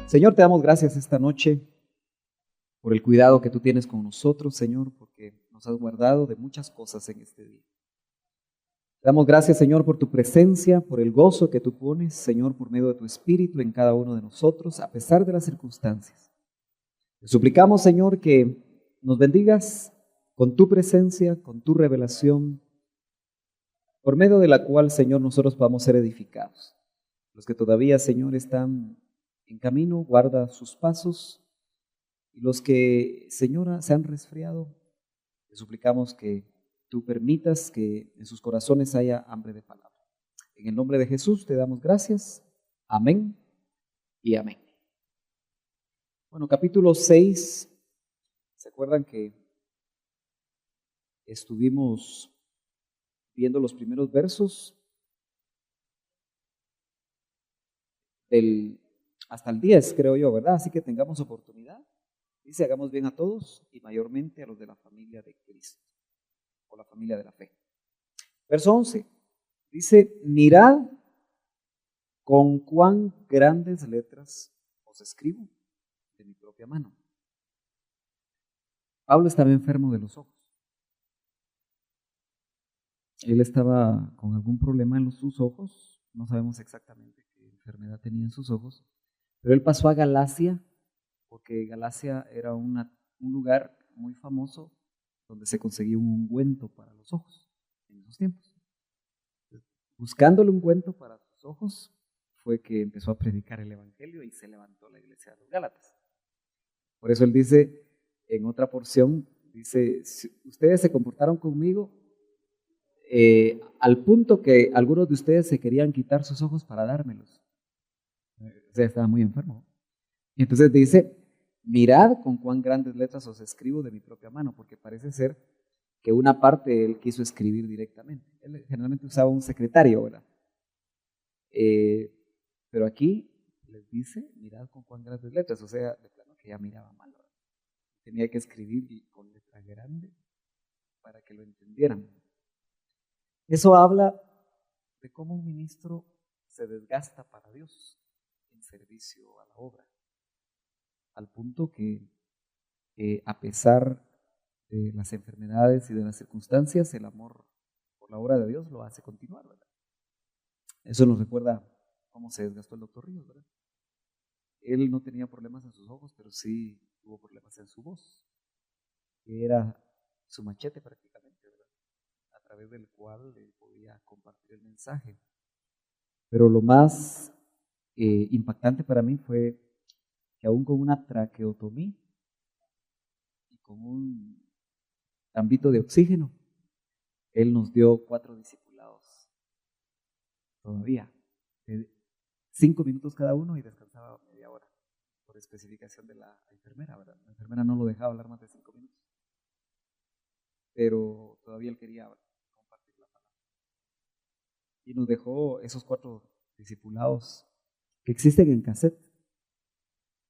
Señor, te damos gracias esta noche por el cuidado que tú tienes con nosotros, Señor, porque nos has guardado de muchas cosas en este día. Te damos gracias, Señor, por tu presencia, por el gozo que tú pones, Señor, por medio de tu Espíritu en cada uno de nosotros, a pesar de las circunstancias. Te suplicamos, Señor, que nos bendigas con tu presencia, con tu revelación, por medio de la cual, Señor, nosotros podamos ser edificados. Los que todavía, Señor, están en camino, guarda sus pasos. Y los que, Señora, se han resfriado, te suplicamos que tú permitas que en sus corazones haya hambre de palabra. En el nombre de Jesús te damos gracias. Amén y amén. Bueno, capítulo 6. ¿Se acuerdan que estuvimos viendo los primeros versos hasta el 10, creo yo, ¿verdad? Así que tengamos oportunidad. Dice, hagamos bien a todos y mayormente a los de la familia de Cristo, o la familia de la fe. Verso 11, dice, mirad con cuán grandes letras os escribo de mi propia mano. Pablo estaba enfermo de los ojos. Él estaba con algún problema en sus ojos, no sabemos exactamente qué enfermedad tenía en sus ojos, pero él pasó a Galacia, porque Galacia era un lugar muy famoso donde se conseguía un ungüento para los ojos en esos tiempos. Buscando el ungüento para sus ojos fue que empezó a predicar el evangelio y se levantó la iglesia de los Gálatas. Por eso él dice en otra porción, dice, si ustedes se comportaron conmigo al punto que algunos de ustedes se querían quitar sus ojos para dármelos. O sea, estaba muy enfermo. Y entonces dice, mirad con cuán grandes letras os escribo de mi propia mano, porque parece ser que una parte él quiso escribir directamente. Él generalmente usaba un secretario, ¿verdad? Pero aquí les dice, mirad con cuán grandes letras, o sea, de plano que ya miraba mal, ¿verdad? Tenía que escribir con letra grande para que lo entendieran. Eso habla de cómo un ministro se desgasta para Dios en servicio a la obra. Al punto que a pesar de las enfermedades y de las circunstancias, el amor por la obra de Dios lo hace continuar, ¿verdad? Eso nos recuerda cómo se desgastó el doctor Ríos, ¿verdad? Él no tenía problemas en sus ojos, pero sí tuvo problemas en su voz, que era su machete prácticamente, ¿verdad? A través del cual le podía compartir el mensaje. Pero lo más impactante para mí fue que aún con una traqueotomía y con un ámbito de oxígeno, él nos dio 4 discipulados todavía, de 5 minutos cada uno y descansaba media hora, por especificación de la enfermera, ¿verdad? La enfermera no lo dejaba hablar más de 5 minutos, pero todavía él quería compartir la palabra. Y nos dejó esos 4 discipulados que existen en cassette.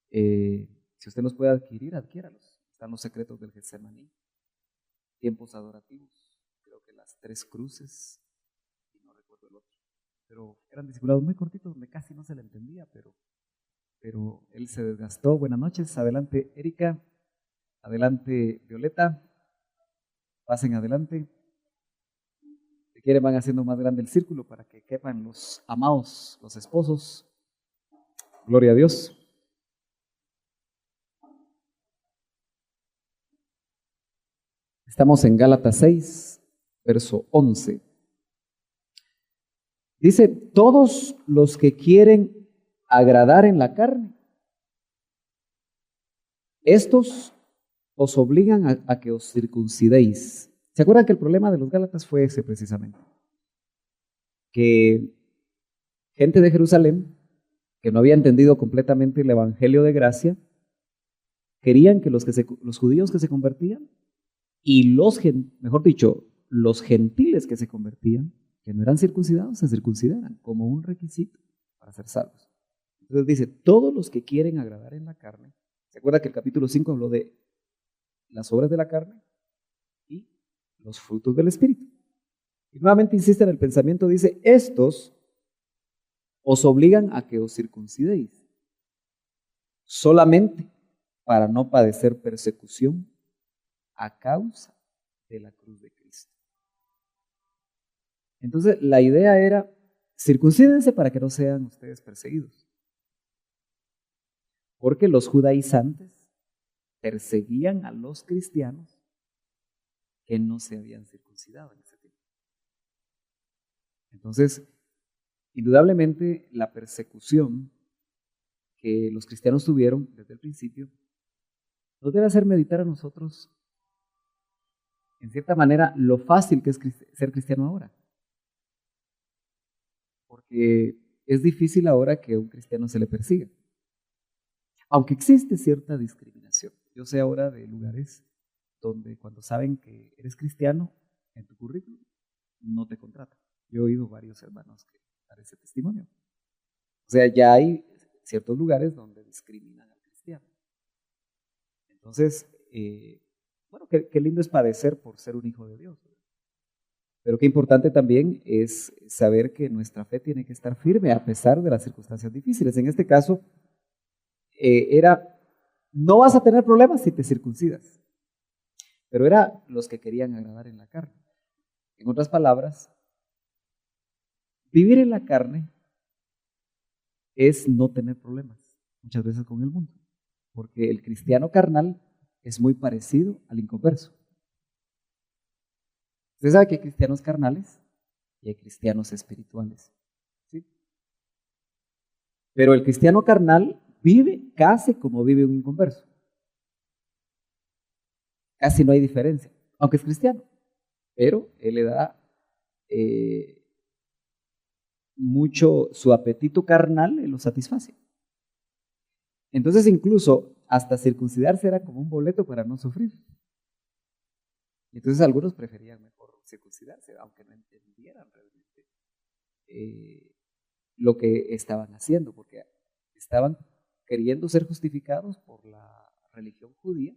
Si usted los puede adquirir, adquiéralos. Están los secretos del Getsemaní, tiempos adorativos, creo que las 3 cruces, y no recuerdo el otro. Pero eran discipulados muy cortitos donde casi no se le entendía, pero él se desgastó. Buenas noches, adelante Erika, adelante Violeta, pasen adelante. Si quieren van haciendo más grande el círculo para que quepan los amados, los esposos. Gloria a Dios. Estamos en Gálatas 6, verso 11. Dice, todos los que quieren agradar en la carne, estos os obligan a que os circuncidéis. ¿Se acuerdan que el problema de los Gálatas fue ese precisamente? Que gente de Jerusalén, que no había entendido completamente el evangelio de gracia, querían que los judíos que se convertían y los gentiles que se convertían, que no eran circuncidados, se circuncidaran como un requisito para ser salvos. Entonces dice, todos los que quieren agradar en la carne, ¿se acuerda que el capítulo 5 habló de las obras de la carne y los frutos del Espíritu? Y nuevamente insiste en el pensamiento, dice, estos os obligan a que os circuncidéis. solamente para no padecer persecución a causa de la cruz de Cristo. Entonces, la idea era, circuncídense para que no sean ustedes perseguidos. Porque los judaizantes perseguían a los cristianos que no se habían circuncidado en ese tiempo. Entonces, indudablemente la persecución que los cristianos tuvieron desde el principio nos debe hacer meditar a nosotros, en cierta manera, lo fácil que es ser cristiano ahora. Porque es difícil ahora que a un cristiano se le persiga. Aunque existe cierta discriminación. Yo sé ahora de lugares donde cuando saben que eres cristiano, en tu currículum no te contratan. Yo he oído varios hermanos que dan ese testimonio. O sea, ya hay ciertos lugares donde discriminan al cristiano. Entonces, bueno, qué lindo es padecer por ser un hijo de Dios. Pero qué importante también es saber que nuestra fe tiene que estar firme a pesar de las circunstancias difíciles. En este caso, no vas a tener problemas si te circuncidas. Pero era los que querían agradar en la carne. En otras palabras, vivir en la carne es no tener problemas muchas veces con el mundo. Porque el cristiano carnal es muy parecido al inconverso. Usted sabe que hay cristianos carnales y hay cristianos espirituales. ¿Sí? Pero el cristiano carnal vive casi como vive un inconverso. Casi no hay diferencia, aunque es cristiano. Pero él le da mucho, su apetito carnal, él lo satisface. Entonces incluso hasta circuncidarse era como un boleto para no sufrir. Entonces algunos preferían mejor circuncidarse, aunque no entendieran realmente lo que estaban haciendo, porque estaban queriendo ser justificados por la religión judía,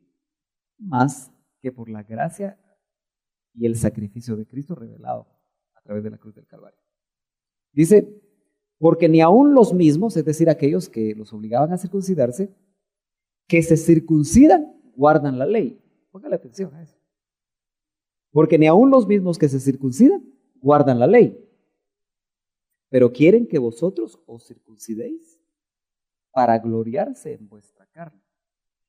más que por la gracia y el sacrificio de Cristo revelado a través de la cruz del Calvario. Dice, porque ni aun los mismos, es decir, aquellos que los obligaban a circuncidarse, que se circuncidan, guardan la ley. Póngale atención a eso. Porque ni aun los mismos que se circuncidan, guardan la ley. Pero quieren que vosotros os circuncidéis para gloriarse en vuestra carne.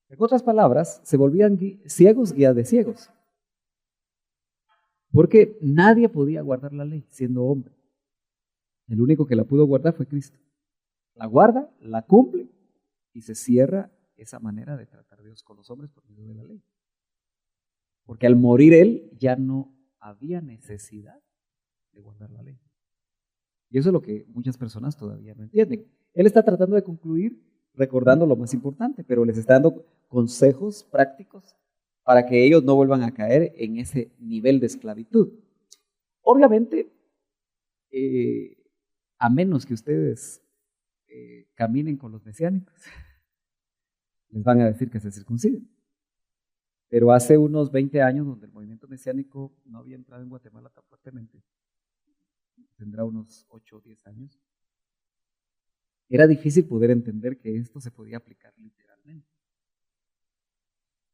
En otras palabras, se volvían ciegos guías de ciegos. Porque nadie podía guardar la ley siendo hombre. El único que la pudo guardar fue Cristo. La guarda, la cumple y se cierra esa manera de tratar a Dios con los hombres por medio de la ley. Porque al morir él ya no había necesidad de guardar la ley. Y eso es lo que muchas personas todavía no entienden. Él está tratando de concluir recordando lo más importante, pero les está dando consejos prácticos para que ellos no vuelvan a caer en ese nivel de esclavitud. Obviamente, a menos que ustedes caminen con los mesiánicos, les van a decir que se circunciden. Pero hace unos 20 años, donde el movimiento mesiánico no había entrado en Guatemala tan fuertemente, tendrá unos 8 o 10 años, era difícil poder entender que esto se podía aplicar literalmente.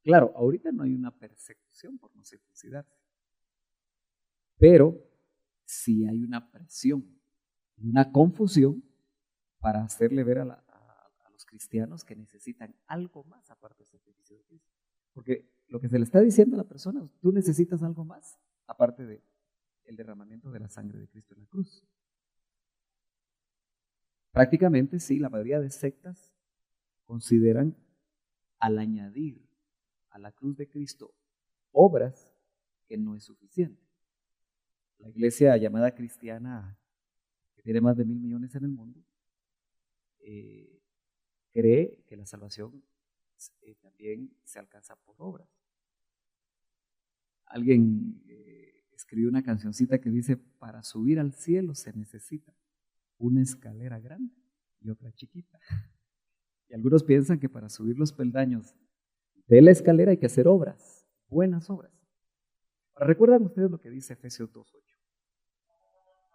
Claro, ahorita no hay una persecución por no circuncidarse, pero sí hay una presión y una confusión para hacerle ver a los cristianos que necesitan algo más aparte del sacrificio de Cristo. Porque lo que se le está diciendo a la persona, tú necesitas algo más aparte del derramamiento de la sangre de Cristo en la cruz. Prácticamente sí, la mayoría de sectas consideran al añadir a la cruz de Cristo obras que no es suficiente. La iglesia llamada cristiana, que tiene más de 1.000 millones en el mundo, cree que la salvación también se alcanza por obras. Alguien escribió una cancioncita que dice, para subir al cielo se necesita una escalera grande y otra chiquita. Y algunos piensan que para subir los peldaños de la escalera hay que hacer obras, buenas obras. ¿Recuerdan ustedes lo que dice Efesios 2:8?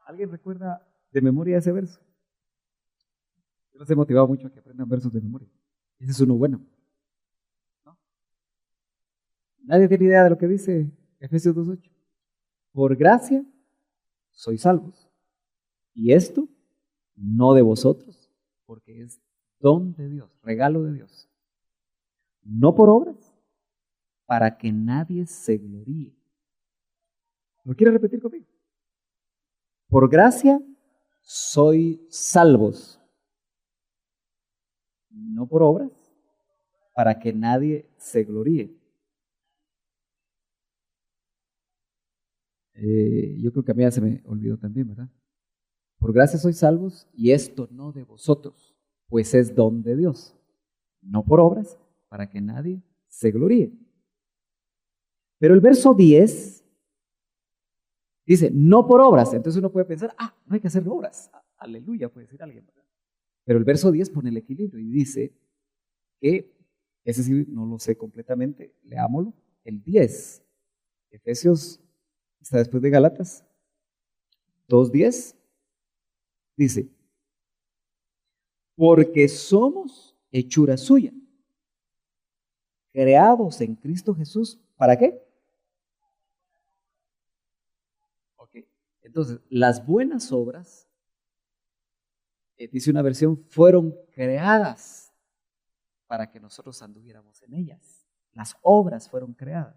¿Alguien recuerda de memoria ese verso? Yo los he motivado mucho a que aprendan versos de memoria. Ese es uno bueno. ¿No? Nadie tiene idea de lo que dice Efesios 2:8. Por gracia sois salvos. Y esto no de vosotros, porque es don de Dios, regalo de Dios. No por obras, para que nadie se gloríe. ¿Lo quiere repetir conmigo? Por gracia sois salvos. No por obras, para que nadie se gloríe. Yo creo que a mí ya se me olvidó también, ¿verdad? Por gracia sois salvos, y esto no de vosotros, pues es don de Dios. No por obras, para que nadie se gloríe. Pero el verso 10 dice, no por obras. Entonces uno puede pensar, no hay que hacer obras. Aleluya, puede decir alguien, ¿verdad? Pero el verso 10 pone el equilibrio y dice que, ese sí no lo sé completamente, leámoslo, el 10, Efesios, está después de Gálatas, 2:10, dice, porque somos hechura suya, creados en Cristo Jesús, ¿para qué? Ok, entonces, las buenas obras, dice una versión, fueron creadas para que nosotros anduviéramos en ellas. Las obras fueron creadas.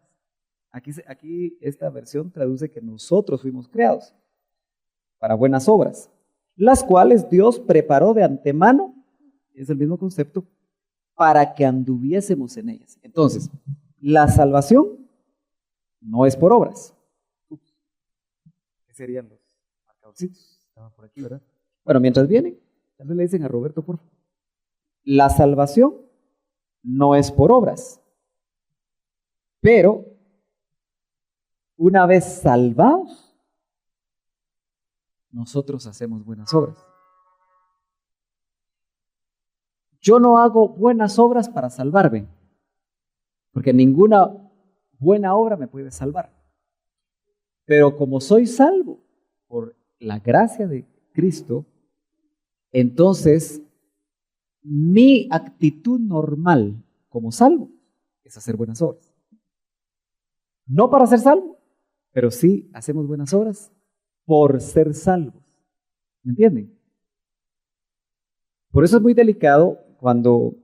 Aquí esta versión traduce que nosotros fuimos creados para buenas obras, las cuales Dios preparó de antemano, es el mismo concepto, para que anduviésemos en ellas. Entonces, la salvación no es por obras. ¿Qué serían los marcadorcitos? Estaban por aquí, ¿verdad? Bueno, mientras vienen, tal vez le dicen a Roberto, por favor. La salvación no es por obras, pero una vez salvados, nosotros hacemos buenas obras. Yo no hago buenas obras para salvarme, porque ninguna buena obra me puede salvar. Pero como soy salvo por la gracia de Cristo, entonces mi actitud normal como salvo es hacer buenas obras. No para ser salvo, pero sí hacemos buenas obras por ser salvos. ¿Me entienden? Por eso es muy delicado cuando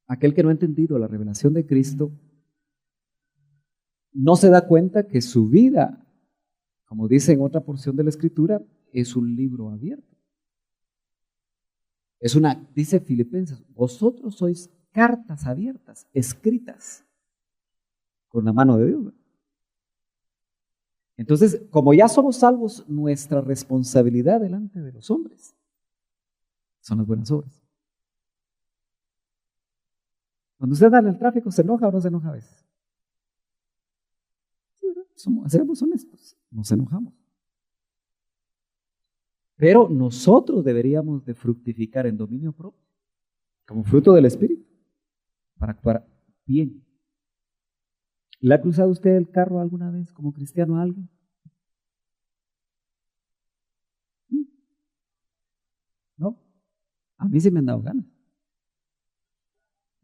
aquel que no ha entendido la revelación de Cristo no se da cuenta que su vida, como dice en otra porción de la Escritura, es un libro abierto. Dice Filipenses, vosotros sois cartas abiertas, escritas con la mano de Dios. Entonces, como ya somos salvos, nuestra responsabilidad delante de los hombres son las buenas obras. Cuando usted anda en el tráfico, ¿se enoja o no se enoja a veces? Sí, ¿verdad? Seamos honestos, nos enojamos. Pero nosotros deberíamos de fructificar en dominio propio, como fruto del Espíritu, para actuar bien. ¿Le ha cruzado usted el carro alguna vez como cristiano a alguien? ¿No? A mí sí me han dado ganas.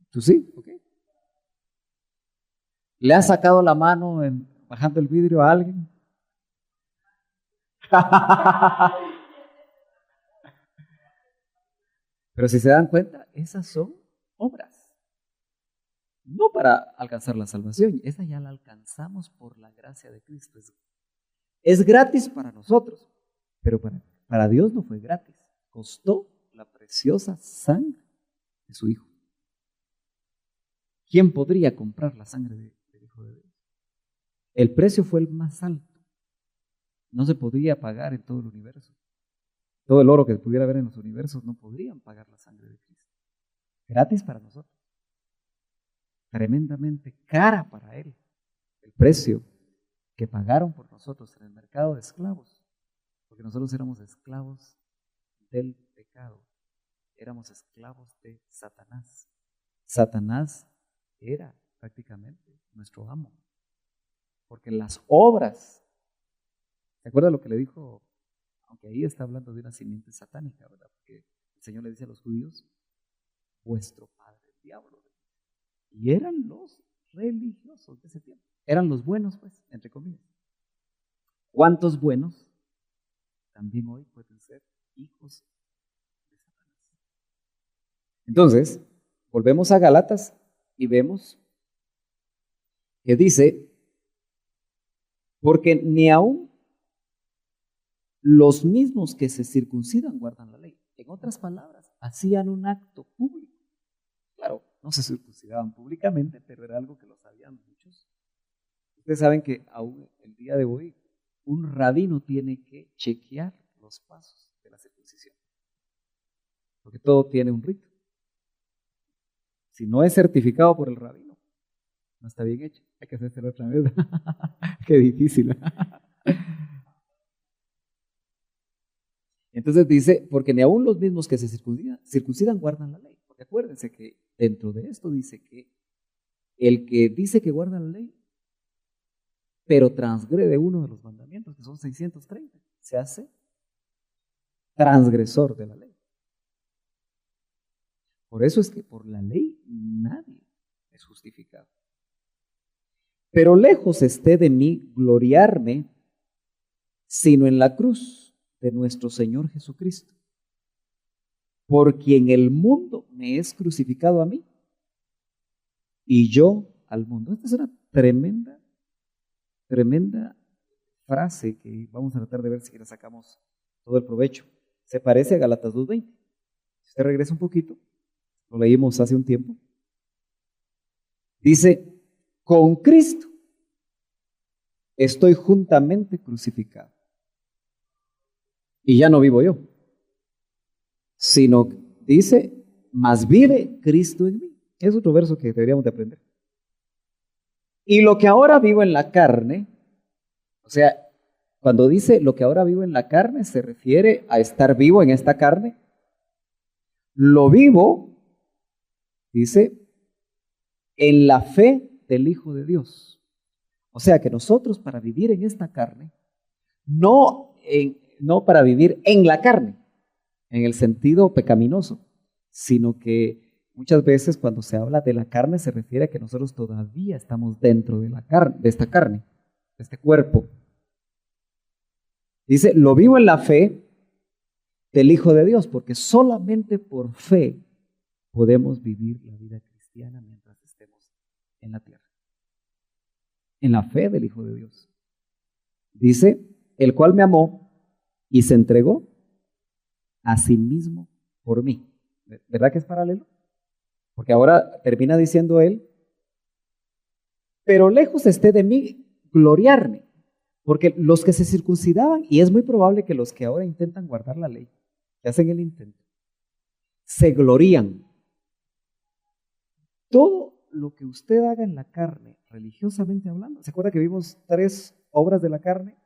¿Tú sí? Ok. ¿Le has sacado la mano bajando el vidrio a alguien? Pero si se dan cuenta, esas son obras. No para alcanzar la salvación, esa ya la alcanzamos por la gracia de Cristo. Es gratis para nosotros, pero para Dios no fue gratis. Costó la preciosa sangre de su Hijo. ¿Quién podría comprar la sangre del Hijo de Dios? El precio fue el más alto. No se podía pagar en todo el universo. Todo el oro que pudiera haber en los universos no podrían pagar la sangre de Cristo. Gratis para nosotros. Tremendamente cara para Él. El precio que pagaron por nosotros en el mercado de esclavos. Porque nosotros éramos esclavos del pecado. Éramos esclavos de Satanás. Satanás era prácticamente nuestro amo. Porque las obras, ¿se acuerda lo que le dijo? Aunque ahí está hablando de una simiente satánica, ¿verdad? Porque el Señor le dice a los judíos, vuestro padre diablo. Y eran los religiosos de ese tiempo. Eran los buenos, pues, entre comillas. ¿Cuántos buenos también hoy pueden ser hijos de Satanás? Entonces, volvemos a Gálatas y vemos que dice, porque ni aun los mismos que se circuncidan guardan la ley. En otras palabras, hacían un acto público. Claro, no se circuncidaban públicamente, pero era algo que lo sabían muchos. Ustedes saben que aún el día de hoy, un rabino tiene que chequear los pasos de la circuncisión. Porque todo tiene un rito. Si no es certificado por el rabino, no está bien hecho. Hay que hacérselo otra vez. Qué difícil. Entonces dice, porque ni aun los mismos que se circuncidan guardan la ley. Porque acuérdense que dentro de esto dice que el que dice que guarda la ley, pero transgrede uno de los mandamientos, que son 630, se hace transgresor de la ley. Por eso es que por la ley nadie es justificado. Pero lejos esté de mí gloriarme, sino en la cruz de nuestro Señor Jesucristo, por quien el mundo me es crucificado a mí y yo al mundo. Esta es una tremenda frase que vamos a tratar de ver si le sacamos todo el provecho. Se parece a Gálatas 2:20. Si usted regresa un poquito, lo leímos hace un tiempo. Dice, con Cristo estoy juntamente crucificado. Y ya no vivo yo, sino, dice, mas vive Cristo en mí. Es otro verso que deberíamos de aprender. Y lo que ahora vivo en la carne, o sea, cuando dice lo que ahora vivo en la carne, se refiere a estar vivo en esta carne. Lo vivo, dice, en la fe del Hijo de Dios. O sea que nosotros para vivir en esta carne, no para vivir en la carne, en el sentido pecaminoso, sino que muchas veces cuando se habla de la carne se refiere a que nosotros todavía estamos dentro de la carne, de esta carne, de este cuerpo. Dice, lo vivo en la fe del Hijo de Dios, porque solamente por fe podemos vivir la vida cristiana mientras estemos en la tierra. En la fe del Hijo de Dios. Dice, el cual me amó y se entregó a sí mismo por mí. ¿Verdad que es paralelo? Porque ahora termina diciendo él, pero lejos esté de mí gloriarme. Porque los que se circuncidaban, y es muy probable que los que ahora intentan guardar la ley, que hacen el intento, se glorían. Todo lo que usted haga en la carne, religiosamente hablando, ¿se acuerda que vimos 3 obras de la carne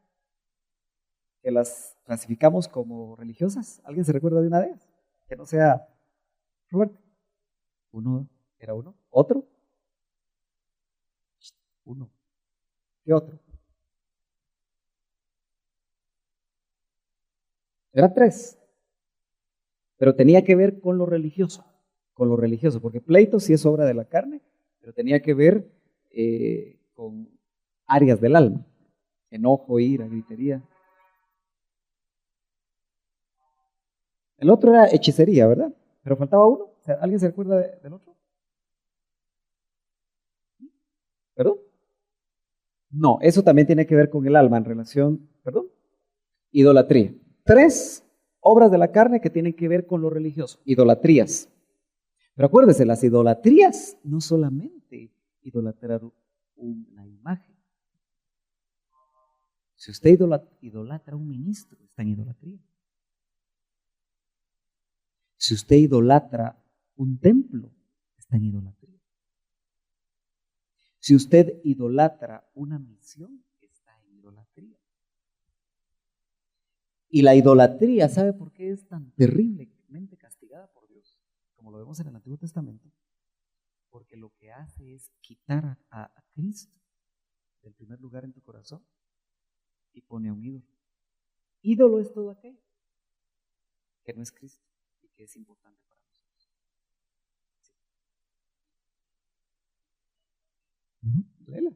que las clasificamos como religiosas? ¿Alguien se recuerda de una de ellas? Que no sea Roberto. Uno. ¿Otro? Uno. ¿Qué otro? Eran 3. Pero tenía que ver con lo religioso, porque pleito sí es obra de la carne, pero tenía que ver con áreas del alma, enojo, ira, gritería. El otro era hechicería, ¿verdad? Pero faltaba uno. O sea, ¿alguien se recuerda del otro? ¿Perdón? No, eso también tiene que ver con el alma en relación, ¿perdón? Idolatría. 3 obras de la carne que tienen que ver con lo religioso, idolatrías. Pero acuérdese, las idolatrías no solamente idolatrar una imagen. Si usted idolatra a un ministro, está en idolatría. Si usted idolatra un templo, está en idolatría. Si usted idolatra una misión, está en idolatría. Y la idolatría, ¿sabe por qué es tan terriblemente castigada por Dios? Como lo vemos en el Antiguo Testamento. Porque lo que hace es quitar a Cristo del primer lugar en tu corazón y pone a un ídolo. Ídolo es todo aquello que no es Cristo y que es importante para nosotros. Sí. Léela.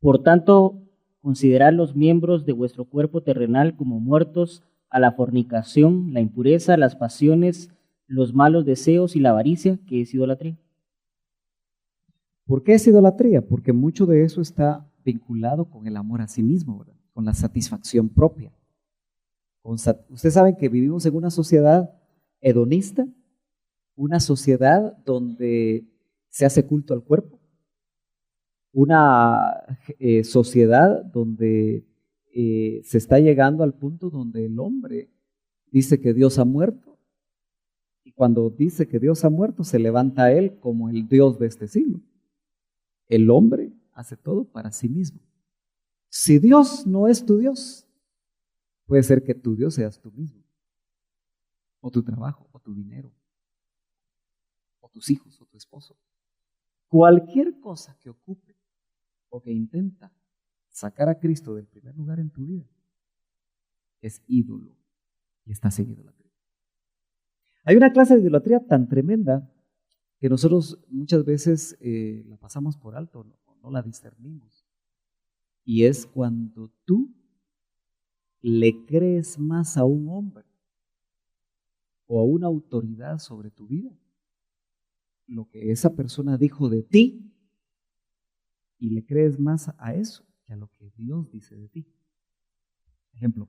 Por tanto, considerad los miembros de vuestro cuerpo terrenal como muertos a la fornicación, la impureza, las pasiones, los malos deseos y la avaricia, que es idolatría. ¿Por qué es idolatría? Porque mucho de eso está vinculado con el amor a sí mismo, ¿verdad? Con la satisfacción propia. Ustedes saben que vivimos en una sociedad hedonista, una sociedad donde se hace culto al cuerpo, una sociedad donde se está llegando al punto donde el hombre dice que Dios ha muerto, y cuando dice que Dios ha muerto se levanta a él como el Dios de este siglo. El hombre hace todo para sí mismo. Si Dios no es tu Dios, puede ser que tu Dios seas tú mismo, o tu trabajo, o tu dinero, o tus hijos, o tu esposo. Cualquier cosa que ocupe o que intenta sacar a Cristo del primer lugar en tu vida es ídolo y estás en idolatría. Hay una clase de idolatría tan tremenda que nosotros muchas veces la pasamos por alto, no la discernimos. Y es cuando tú le crees más a un hombre o a una autoridad sobre tu vida, lo que esa persona dijo de ti, y le crees más a eso que a lo que Dios dice de ti. Ejemplo,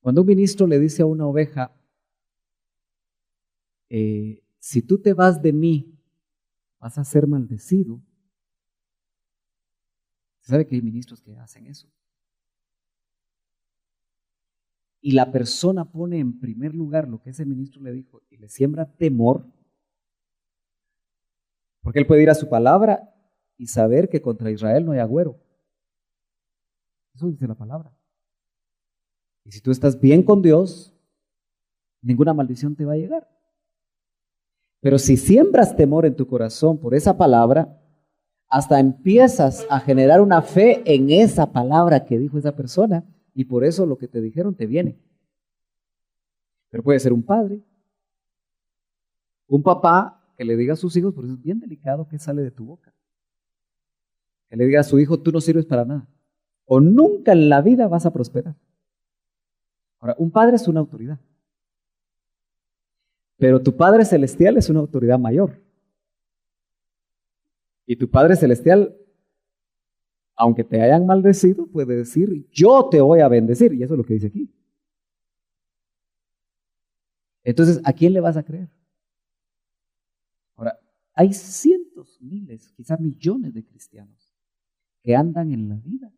cuando un ministro le dice a una oveja, si tú te vas de mí, vas a ser maldecido. ¿Se sabe que hay ministros que hacen eso? Y la persona pone en primer lugar lo que ese ministro le dijo y le siembra temor, porque él puede ir a su palabra y saber que contra Israel no hay agüero. Eso dice la palabra. Y si tú estás bien con Dios, ninguna maldición te va a llegar. Pero si siembras temor en tu corazón por esa palabra, hasta empiezas a generar una fe en esa palabra que dijo esa persona, y por eso lo que te dijeron te viene. Pero puede ser un padre, un papá que le diga a sus hijos, por eso es bien delicado que sale de tu boca. Que le diga a su hijo, tú no sirves para nada, o nunca en la vida vas a prosperar. Ahora, un padre es una autoridad, pero tu Padre Celestial es una autoridad mayor. Y tu Padre Celestial, aunque te hayan maldecido, puede decir, yo te voy a bendecir, y eso es lo que dice aquí. Entonces, ¿a quién le vas a creer? Ahora, hay cientos, miles, quizás millones de cristianos que andan en la vida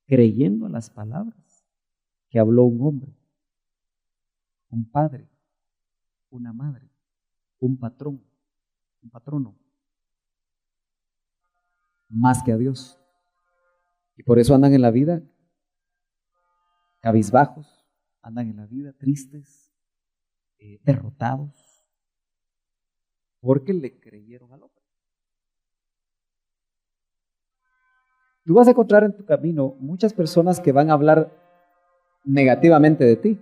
creyendo a las palabras que habló un hombre, un padre, una madre, un patrón, un patrono, más que a Dios. Y por eso andan en la vida cabizbajos, andan en la vida tristes, derrotados, porque le creyeron al hombre. Tú vas a encontrar en tu camino muchas personas que van a hablar negativamente de ti,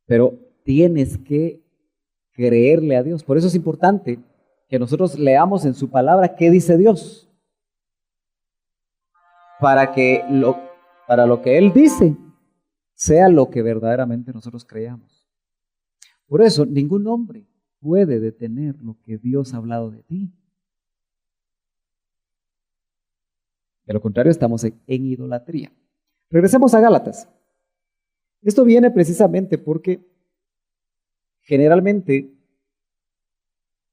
pero tienes que creerle a Dios. Por eso es importante que nosotros leamos en su palabra qué dice Dios, para lo que Él dice sea lo que verdaderamente nosotros creamos. Por eso ningún hombre puede detener lo que Dios ha hablado de ti. De lo contrario, estamos en idolatría. Regresemos a Gálatas. Esto viene precisamente porque generalmente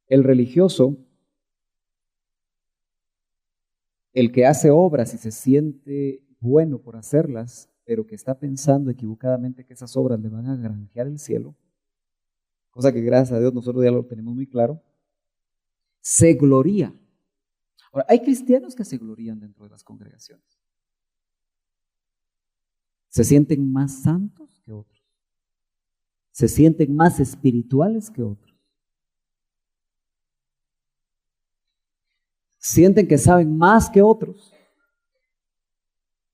el religioso, el que hace obras y se siente bueno por hacerlas, pero que está pensando equivocadamente que esas obras le van a granjear el cielo, cosa que gracias a Dios nosotros ya lo tenemos muy claro, se gloría. Ahora, hay cristianos que se glorían dentro de las congregaciones. Se sienten más santos que otros. Se sienten más espirituales que otros. Sienten que saben más que otros.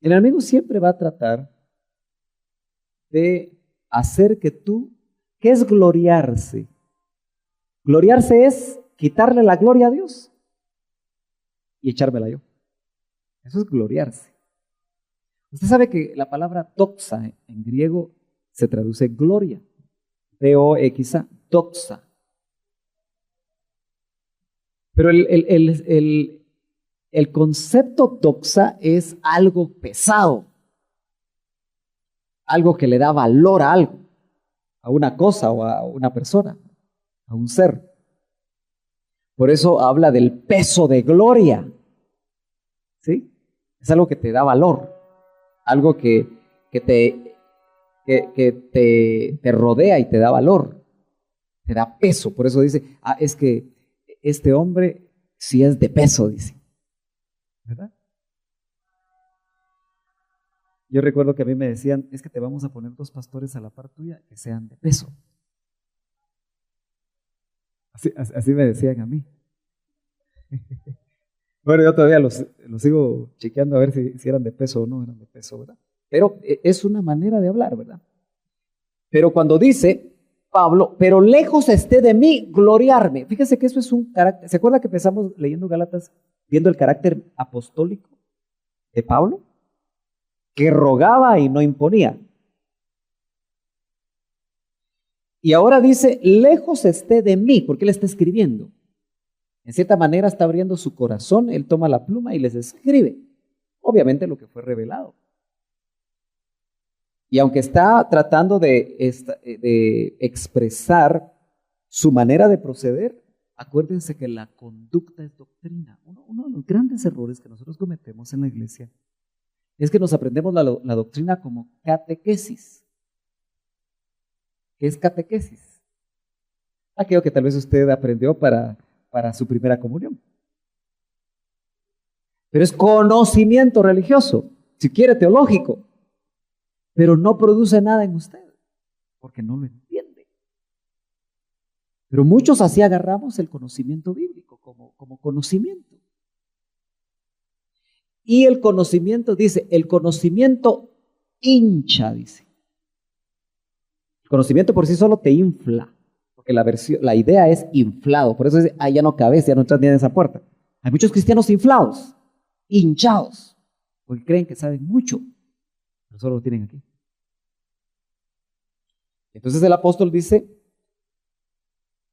El enemigo siempre va a tratar de hacer que tú, ¿qué es gloriarse? Gloriarse es quitarle la gloria a Dios y echármela yo. Eso es gloriarse. Usted sabe que la palabra doxa en griego se traduce gloria. D-O-X-A, doxa. Pero el concepto doxa es algo pesado, algo que le da valor a algo, a una cosa o a una persona, a un ser. Por eso habla del peso de gloria, ¿sí? Es algo que te da valor, algo que te rodea y te da valor, te da peso. Por eso dice, es que este hombre sí es de peso, dice. ¿Verdad? Yo recuerdo que a mí me decían, es que te vamos a poner 2 pastores a la par tuya que sean de peso. Así me decían a mí. Bueno, yo todavía los sigo chequeando a ver si eran de peso o no eran de peso, ¿verdad? Pero es una manera de hablar, ¿verdad? Pero cuando dice Pablo, pero lejos esté de mí gloriarme. Fíjese que eso es un carácter. ¿Se acuerda que empezamos leyendo Gálatas, viendo el carácter apostólico de Pablo? Que rogaba y no imponía. Y ahora dice, lejos esté de mí, porque él está escribiendo. En cierta manera está abriendo su corazón, él toma la pluma y les escribe. Obviamente lo que fue revelado. Y aunque está tratando de expresar su manera de proceder, acuérdense que la conducta es doctrina. Uno de los grandes errores que nosotros cometemos en la iglesia es que nos aprendemos la doctrina como catequesis. ¿Qué es catequesis? Aquello que tal vez usted aprendió para su primera comunión. Pero es conocimiento religioso, si quiere teológico, pero no produce nada en usted, porque no lo entiende. Pero muchos así agarramos el conocimiento bíblico como conocimiento. Y el conocimiento, dice, el conocimiento hincha, dice. El conocimiento por sí solo te infla, porque la idea es inflado. Por eso dice, ya no cabes, ya no entras ni en esa puerta. Hay muchos cristianos inflados, hinchados, porque creen que saben mucho, pero solo lo tienen aquí. Entonces el apóstol dice,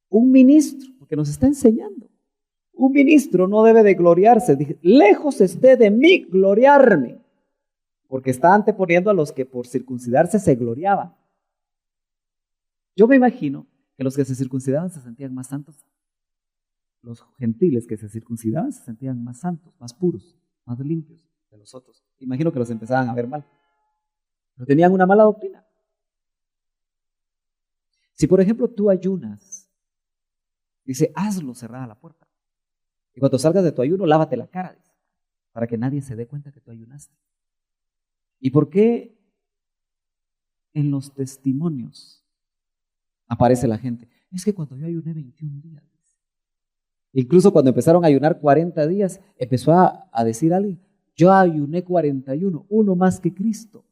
un ministro, porque nos está enseñando, un ministro no debe de gloriarse. Dije, lejos esté de mí gloriarme, porque está anteponiendo a los que por circuncidarse se gloriaban. Yo me imagino que los que se circuncidaban se sentían más santos. Los gentiles que se circuncidaban se sentían más santos, más puros, más limpios que los otros. Imagino que los empezaban a ver mal, pero tenían una mala doctrina. Si por ejemplo tú ayunas, dice, hazlo cerrada la puerta. Y cuando salgas de tu ayuno, lávate la cara, dice, para que nadie se dé cuenta que tú ayunaste. ¿Y por qué en los testimonios aparece la gente? Es que cuando yo ayuné 21 días, incluso cuando empezaron a ayunar 40 días, empezó a decir alguien, yo ayuné 41, uno más que Cristo.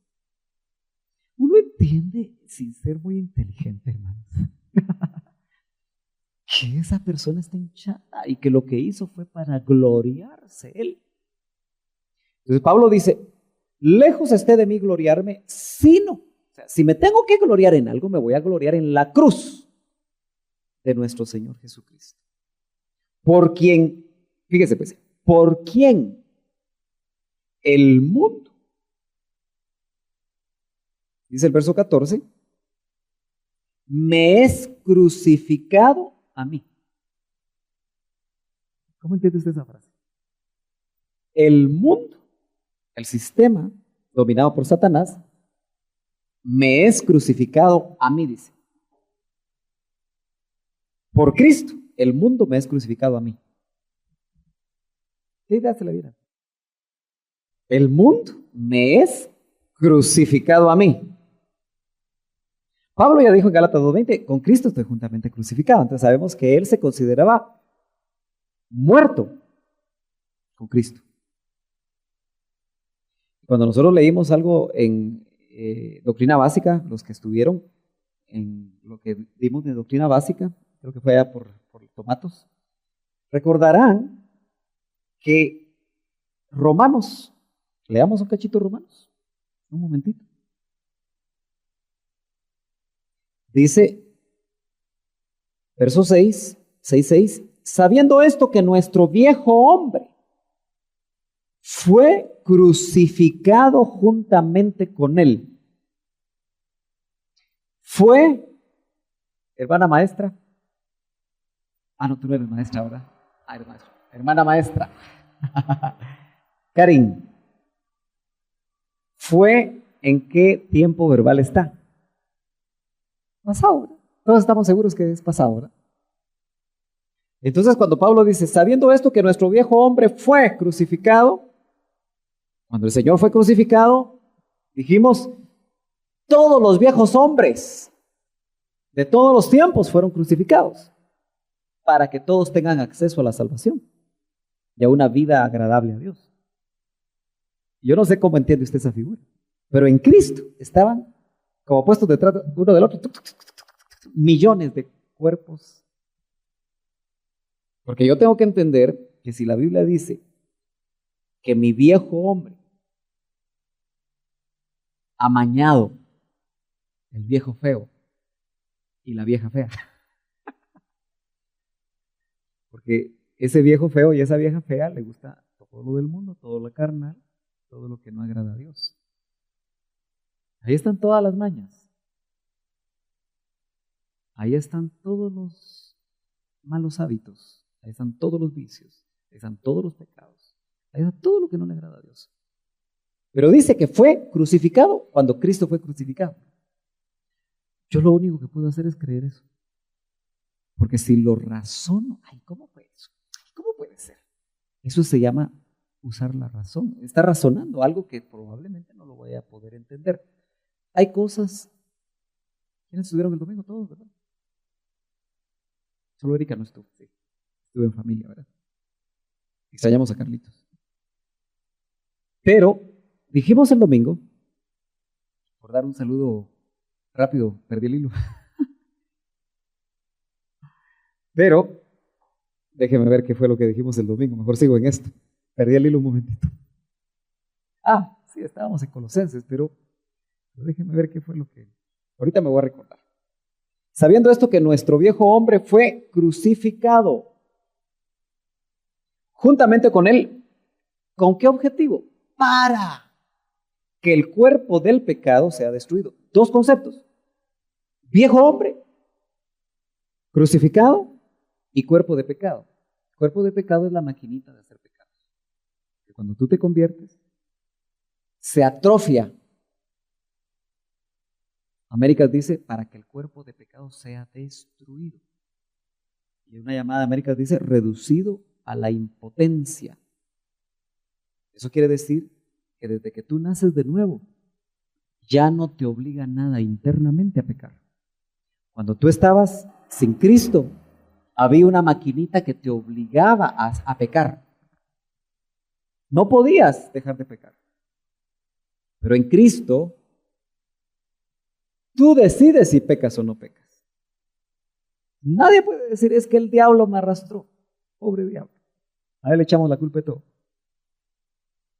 Uno entiende, sin ser muy inteligente, hermanos, que esa persona está hinchada y que lo que hizo fue para gloriarse él. Entonces Pablo dice, lejos esté de mí gloriarme, sino, o sea, si me tengo que gloriar en algo, me voy a gloriar en la cruz de nuestro Señor Jesucristo. Por quien, fíjese pues, por quien el mundo, dice el verso 14, me es crucificado a mí. ¿Cómo entiende usted esa frase? El mundo, el sistema dominado por Satanás, me es crucificado a mí, dice. Por Cristo, el mundo me es crucificado a mí. ¿Qué idea se le viene? El mundo me es crucificado a mí. Pablo ya dijo en Gálatas 2:20, con Cristo estoy juntamente crucificado. Entonces sabemos que él se consideraba muerto con Cristo. Cuando nosotros leímos algo en doctrina básica, los que estuvieron en lo que vimos de doctrina básica, creo que fue allá por tomatos, recordarán que Romanos, leamos un cachito Romanos, un momentito. Dice, verso 6, sabiendo esto que nuestro viejo hombre fue crucificado juntamente con él. Fue, hermana maestra. No, tú no eres maestra, ¿verdad? Eres maestra. Hermana maestra. Karin, ¿fue en qué tiempo verbal está? Pasado, ¿verdad? Todos estamos seguros que es pasado, ¿verdad? Entonces, cuando Pablo dice, sabiendo esto que nuestro viejo hombre fue crucificado, cuando el Señor fue crucificado, dijimos, todos los viejos hombres de todos los tiempos fueron crucificados para que todos tengan acceso a la salvación y a una vida agradable a Dios. Yo no sé cómo entiende usted esa figura, pero en Cristo estaban como puestos detrás uno del otro, millones de cuerpos. Porque yo tengo que entender que si la Biblia dice que mi viejo hombre amañado, el viejo feo y la vieja fea, porque ese viejo feo y esa vieja fea le gusta todo lo del mundo, todo lo carnal, todo lo que no agrada a Dios. Ahí están todas las mañas. Ahí están todos los malos hábitos. Ahí están todos los vicios. Ahí están todos los pecados. Ahí está todo lo que no le agrada a Dios. Pero dice que fue crucificado cuando Cristo fue crucificado. Yo lo único que puedo hacer es creer eso. Porque si lo razono, ¿cómo fue eso? ¿Cómo puede ser? Eso se llama usar la razón. Está razonando algo que probablemente no lo voy a poder entender. Hay cosas. ¿Quiénes estuvieron el domingo? Todos, ¿verdad? Solo Erika no estuvo. Sí. Estuve en familia, ¿verdad? Extrañamos a Carlitos. Pero dijimos el domingo, por dar un saludo rápido, perdí el hilo. Pero déjeme ver qué fue lo que dijimos el domingo. Mejor sigo en esto. Perdí el hilo un momentito. Sí, estábamos en Colosenses, pero déjeme ver qué fue lo que... Ahorita me voy a recordar. Sabiendo esto que nuestro viejo hombre fue crucificado juntamente con él, ¿con qué objetivo? Para que el cuerpo del pecado sea destruido. Dos conceptos. Viejo hombre crucificado y cuerpo de pecado. Cuerpo de pecado es la maquinita de hacer pecados. Que cuando tú te conviertes, se atrofia. Américas dice, para que el cuerpo de pecado sea destruido. Y una llamada de Américas dice, reducido a la impotencia. Eso quiere decir que desde que tú naces de nuevo, ya no te obliga nada internamente a pecar. Cuando tú estabas sin Cristo, había una maquinita que te obligaba a pecar. No podías dejar de pecar. Pero en Cristo, tú decides si pecas o no pecas. Nadie puede decir, es que el diablo me arrastró. Pobre diablo. A él le echamos la culpa de todo.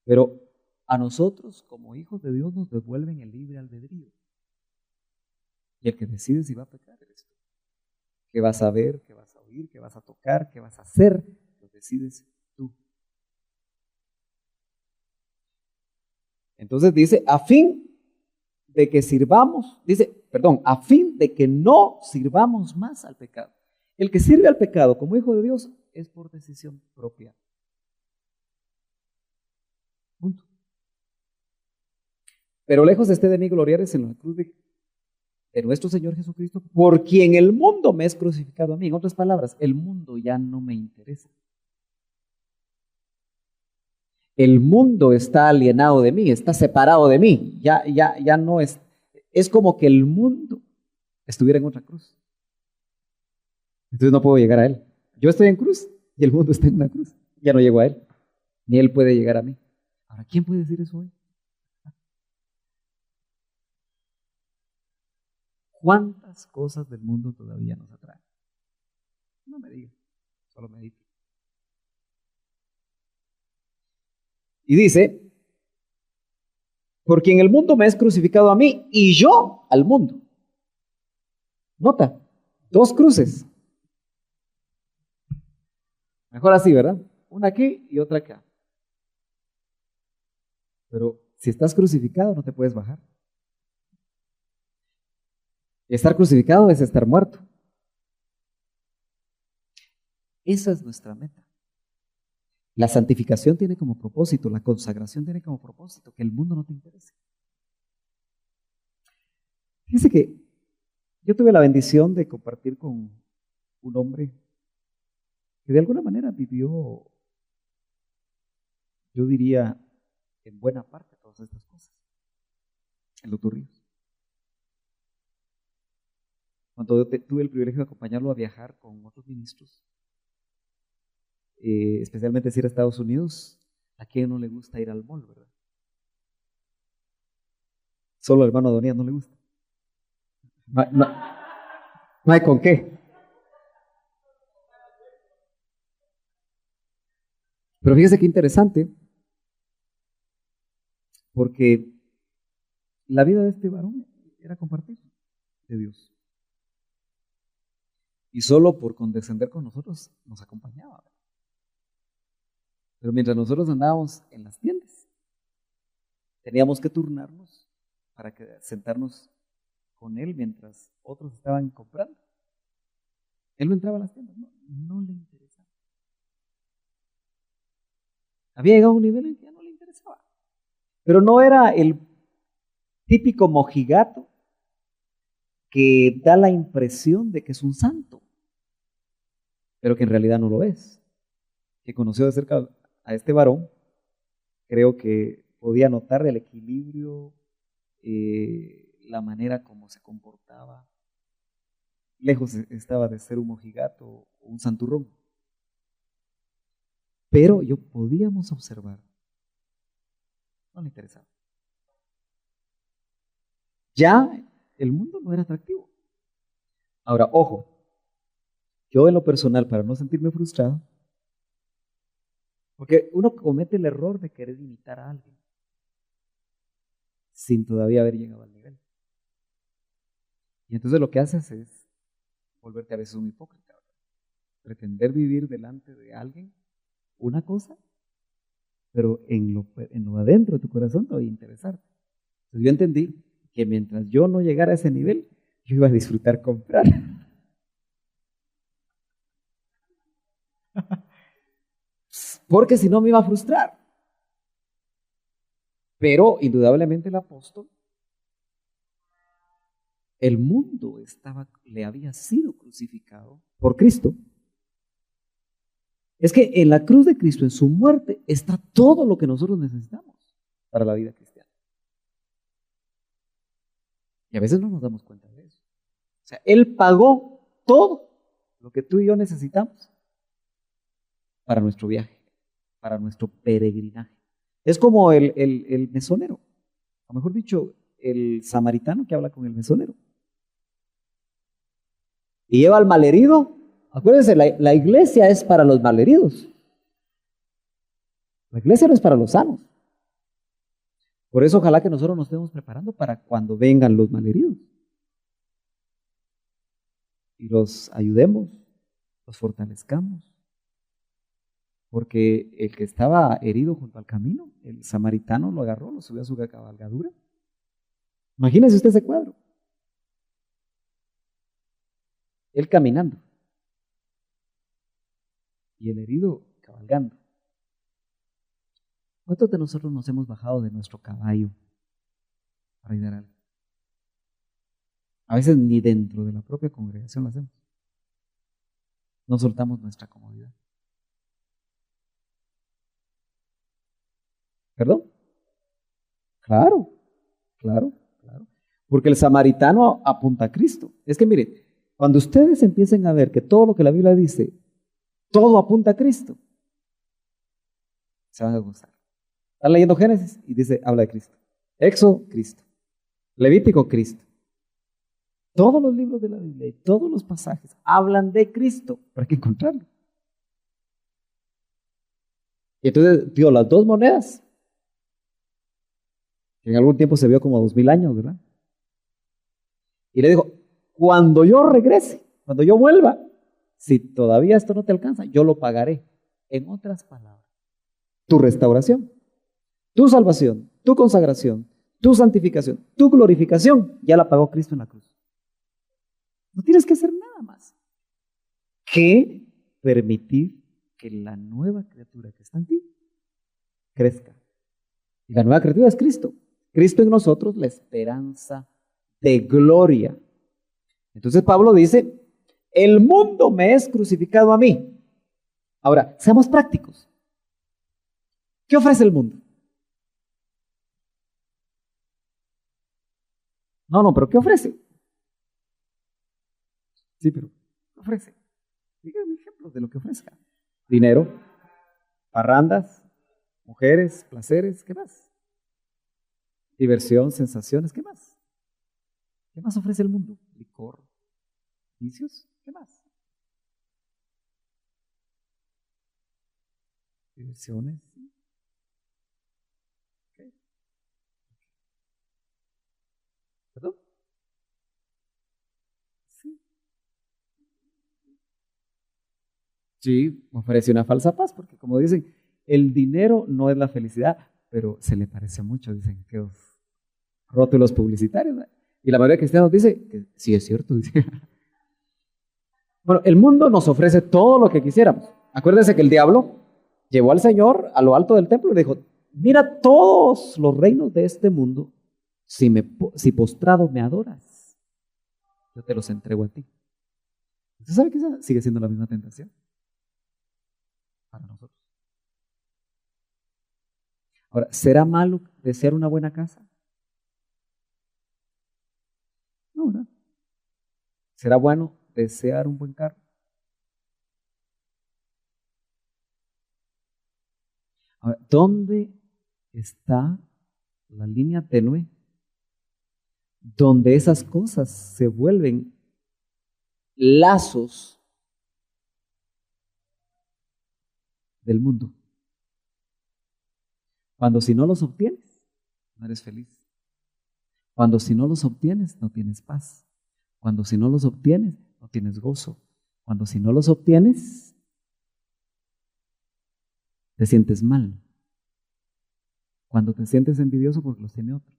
Pero a nosotros, como hijos de Dios, nos devuelven el libre albedrío. Y el que decide si va a pecar eres tú. ¿Qué vas a ver? ¿Qué vas a oír? ¿Qué vas a tocar? ¿Qué vas a hacer? Lo decides tú. Entonces dice, a fin de que no sirvamos más al pecado. El que sirve al pecado como hijo de Dios es por decisión propia. Punto. Pero lejos esté de mí gloriarse en la cruz de nuestro Señor Jesucristo, por quien el mundo me es crucificado a mí. En otras palabras, el mundo ya no me interesa. El mundo está alienado de mí, está separado de mí. Ya no es. Es como que el mundo estuviera en otra cruz. Entonces no puedo llegar a él. Yo estoy en cruz y el mundo está en una cruz. Ya no llego a él, ni él puede llegar a mí. Ahora, ¿quién puede decir eso hoy? ¿Cuántas cosas del mundo todavía nos atraen? No me digas. Solo medite. Y dice, porque en el mundo me es crucificado a mí y yo al mundo. Nota, 2 cruces. Mejor así, ¿verdad? Una aquí y otra acá. Pero si estás crucificado no te puedes bajar. Estar crucificado es estar muerto. Esa es nuestra meta. La santificación tiene como propósito, la consagración tiene como propósito que el mundo no te interese. Fíjense que yo tuve la bendición de compartir con un hombre que de alguna manera vivió, yo diría, en buena parte todas estas cosas. El doctor Ríos. Cuando tuve el privilegio de acompañarlo a viajar con otros ministros, especialmente si ir a Estados Unidos, ¿a quién no le gusta ir al mall, verdad? Solo al hermano Adonías no le gusta. No hay con qué. Pero fíjese qué interesante, porque la vida de este varón era compartir de Dios. Y solo por condescender con nosotros nos acompañaba, ¿verdad? Pero mientras nosotros andábamos en las tiendas, teníamos que turnarnos para sentarnos con él mientras otros estaban comprando. Él no entraba a las tiendas, no le interesaba. Había llegado a un nivel en que ya no le interesaba. Pero no era el típico mojigato que da la impresión de que es un santo, pero que en realidad no lo es. Que conoció de cerca a este varón, creo que podía notar el equilibrio, la manera como se comportaba. Lejos estaba de ser un mojigato o un santurrón. Pero podíamos observar, no le interesaba. Ya el mundo no era atractivo. Ahora, ojo, yo en lo personal, para no sentirme frustrado, porque uno comete el error de querer imitar a alguien sin todavía haber llegado al nivel. Y entonces lo que haces es volverte a veces un hipócrita, ¿verdad? Pretender vivir delante de alguien una cosa, pero en lo adentro de tu corazón te va a interesarte. Entonces yo entendí que mientras yo no llegara a ese nivel, yo iba a disfrutar comprar. Porque si no me iba a frustrar. Pero indudablemente el apóstol, el mundo le había sido crucificado por Cristo. Es que en la cruz de Cristo, en su muerte, está todo lo que nosotros necesitamos para la vida cristiana. Y a veces no nos damos cuenta de eso. O sea, Él pagó todo lo que tú y yo necesitamos para nuestro viaje, para nuestro peregrinaje. Es como el mesonero, o mejor dicho, el samaritano que habla con el mesonero. Y lleva al malherido. Acuérdense, la iglesia es para los malheridos. La iglesia no es para los sanos. Por eso ojalá que nosotros nos estemos preparando para cuando vengan los malheridos. Y los ayudemos, los fortalezcamos. Porque el que estaba herido junto al camino, el samaritano lo agarró, lo subió a su cabalgadura. Imagínese usted ese cuadro. Él caminando. Y el herido cabalgando. ¿Cuántos de nosotros nos hemos bajado de nuestro caballo para ayudar a alguien? A veces ni dentro de la propia congregación lo hacemos. No soltamos nuestra comodidad. ¿Perdón? Claro. Porque el samaritano apunta a Cristo. Es que mire, cuando ustedes empiecen a ver que todo lo que la Biblia dice, todo apunta a Cristo, se van a gozar. Están leyendo Génesis y dice, habla de Cristo. Éxodo, Cristo. Levítico, Cristo. Todos los libros de la Biblia y todos los pasajes hablan de Cristo, pero hay que encontrarlo. Y entonces dio las 2 monedas, que en algún tiempo se vio como 2000 años, ¿verdad? Y le dijo, cuando yo regrese, cuando yo vuelva, si todavía esto no te alcanza, yo lo pagaré. En otras palabras, tu restauración, tu salvación, tu consagración, tu santificación, tu glorificación, ya la pagó Cristo en la cruz. No tienes que hacer nada más que permitir que la nueva criatura que está en ti crezca. Y la nueva criatura es Cristo. Cristo en nosotros, la esperanza de gloria. Entonces Pablo dice, el mundo me es crucificado a mí. Ahora, seamos prácticos. ¿Qué ofrece el mundo? No, pero ¿qué ofrece? Sí, pero ¿qué ofrece? Díganme ejemplos de lo que ofrezca. Dinero, parrandas, mujeres, placeres, ¿qué más? Diversión, sensaciones, ¿qué más? ¿Qué más ofrece el mundo? Licor, vicios, ¿qué más? Diversiones. ¿Qué? ¿Perdón? Sí. Sí, ofrece una falsa paz, porque como dicen, el dinero no es la felicidad, pero se le parece mucho, dicen que los rótulos publicitarios, ¿no? Y la mayoría de cristianos dice que sí es cierto. Dice. Bueno, el mundo nos ofrece todo lo que quisiéramos. Acuérdense que el diablo llevó al Señor a lo alto del templo y le dijo, mira todos los reinos de este mundo, si postrado me adoras, yo te los entrego a ti. ¿Usted sabe que esa sigue siendo la misma tentación para nosotros? Ahora, ¿será malo desear una buena casa? No, ¿verdad? ¿Será bueno desear un buen carro? Ahora, ¿dónde está la línea tenue donde esas cosas se vuelven lazos del mundo? Cuando si no los obtienes, no eres feliz. Cuando si no los obtienes, no tienes paz. Cuando si no los obtienes, no tienes gozo. Cuando si no los obtienes, te sientes mal. Cuando te sientes envidioso porque los tiene otros.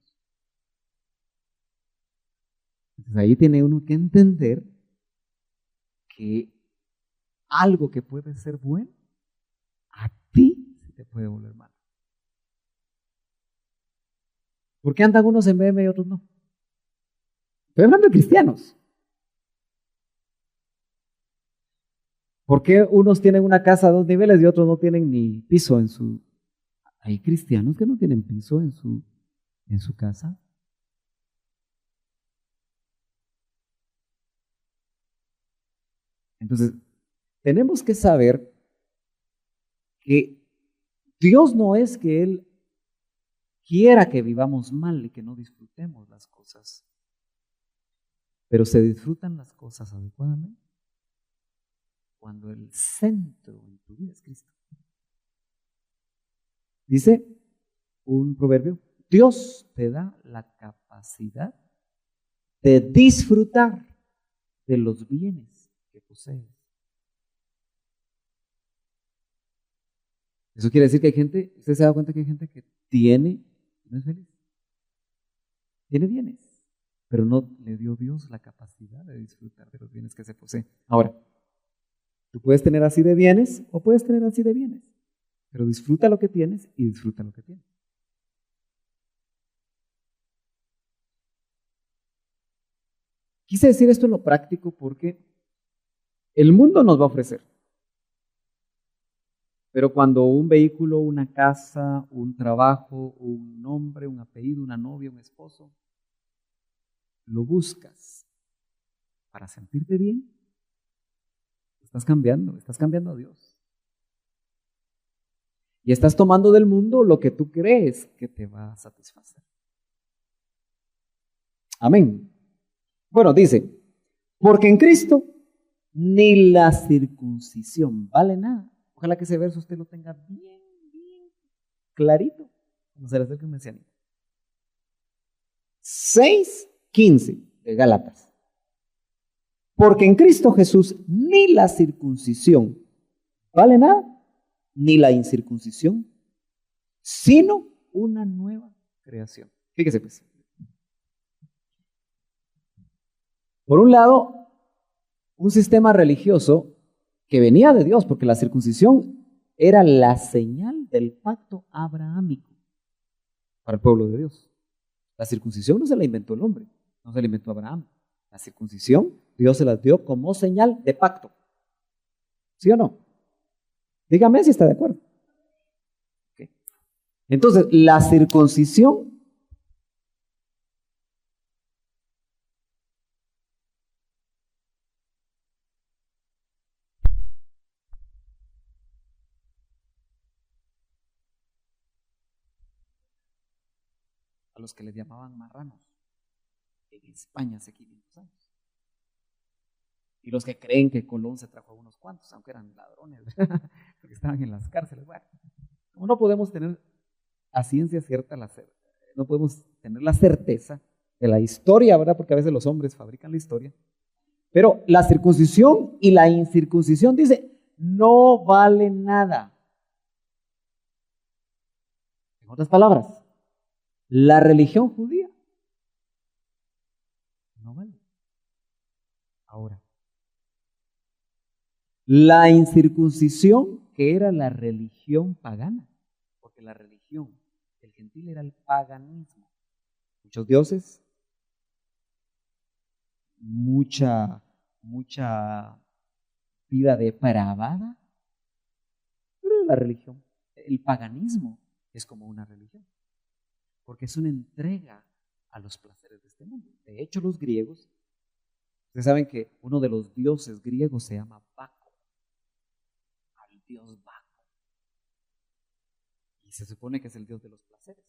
Entonces ahí tiene uno que entender que algo que puede ser bueno, a ti se te puede volver malo. ¿Por qué andan unos en BM y otros no? Estoy hablando de cristianos. ¿Por qué unos tienen una casa a 2 niveles y otros no tienen ni piso en su... Hay cristianos que no tienen piso en su casa. Entonces, tenemos que saber que Dios no es que Él quiera que vivamos mal y que no disfrutemos las cosas, pero se disfrutan las cosas adecuadamente cuando el centro en tu vida es Cristo. Dice un proverbio, Dios te da la capacidad de disfrutar de los bienes que posees. Eso quiere decir que hay gente, usted se da cuenta que hay gente que tiene, no es feliz, tiene bienes, pero no le dio Dios la capacidad de disfrutar de los bienes que se poseen. Ahora, tú puedes tener así de bienes o puedes tener así de bienes, pero disfruta lo que tienes y disfruta lo que tienes. Quise decir esto en lo práctico porque el mundo nos va a ofrecer. Pero cuando un vehículo, una casa, un trabajo, un nombre, un apellido, una novia, un esposo, lo buscas para sentirte bien, estás cambiando a Dios. Y estás tomando del mundo lo que tú crees que te va a satisfacer. Amén. Bueno, dice, porque en Cristo ni la circuncisión vale nada. Ojalá que ese verso usted lo tenga bien clarito, como se le acerca un mesiánico. 6:15 de Gálatas. Porque en Cristo Jesús ni la circuncisión vale nada, ni la incircuncisión, sino una nueva creación. Fíjese pues. Por un lado, un sistema religioso que venía de Dios, porque la circuncisión era la señal del pacto abrahámico para el pueblo de Dios. La circuncisión no se la inventó el hombre, no se la inventó Abraham. La circuncisión Dios se la dio como señal de pacto. ¿Sí o no? Dígame si está de acuerdo. Okay. Entonces, la circuncisión a los que les llamaban marranos en España hace 500 años. Y los que creen que Colón se trajo a unos cuantos, aunque eran ladrones, porque estaban en las cárceles. Bueno, como no podemos tener a ciencia cierta no podemos tener la certeza de la historia, ¿verdad? Porque a veces los hombres fabrican la historia. Pero la circuncisión y la incircuncisión, dice, no vale nada. En otras palabras, la religión judía no vale. Ahora, la incircuncisión, que era la religión pagana, porque la religión del gentil era el paganismo. Muchos dioses, mucha vida depravada, pero la religión, el paganismo es como una religión, porque es una entrega a los placeres de este mundo. De hecho, los griegos, ustedes saben que uno de los dioses griegos se llama Baco, al dios Baco, y se supone que es el dios de los placeres.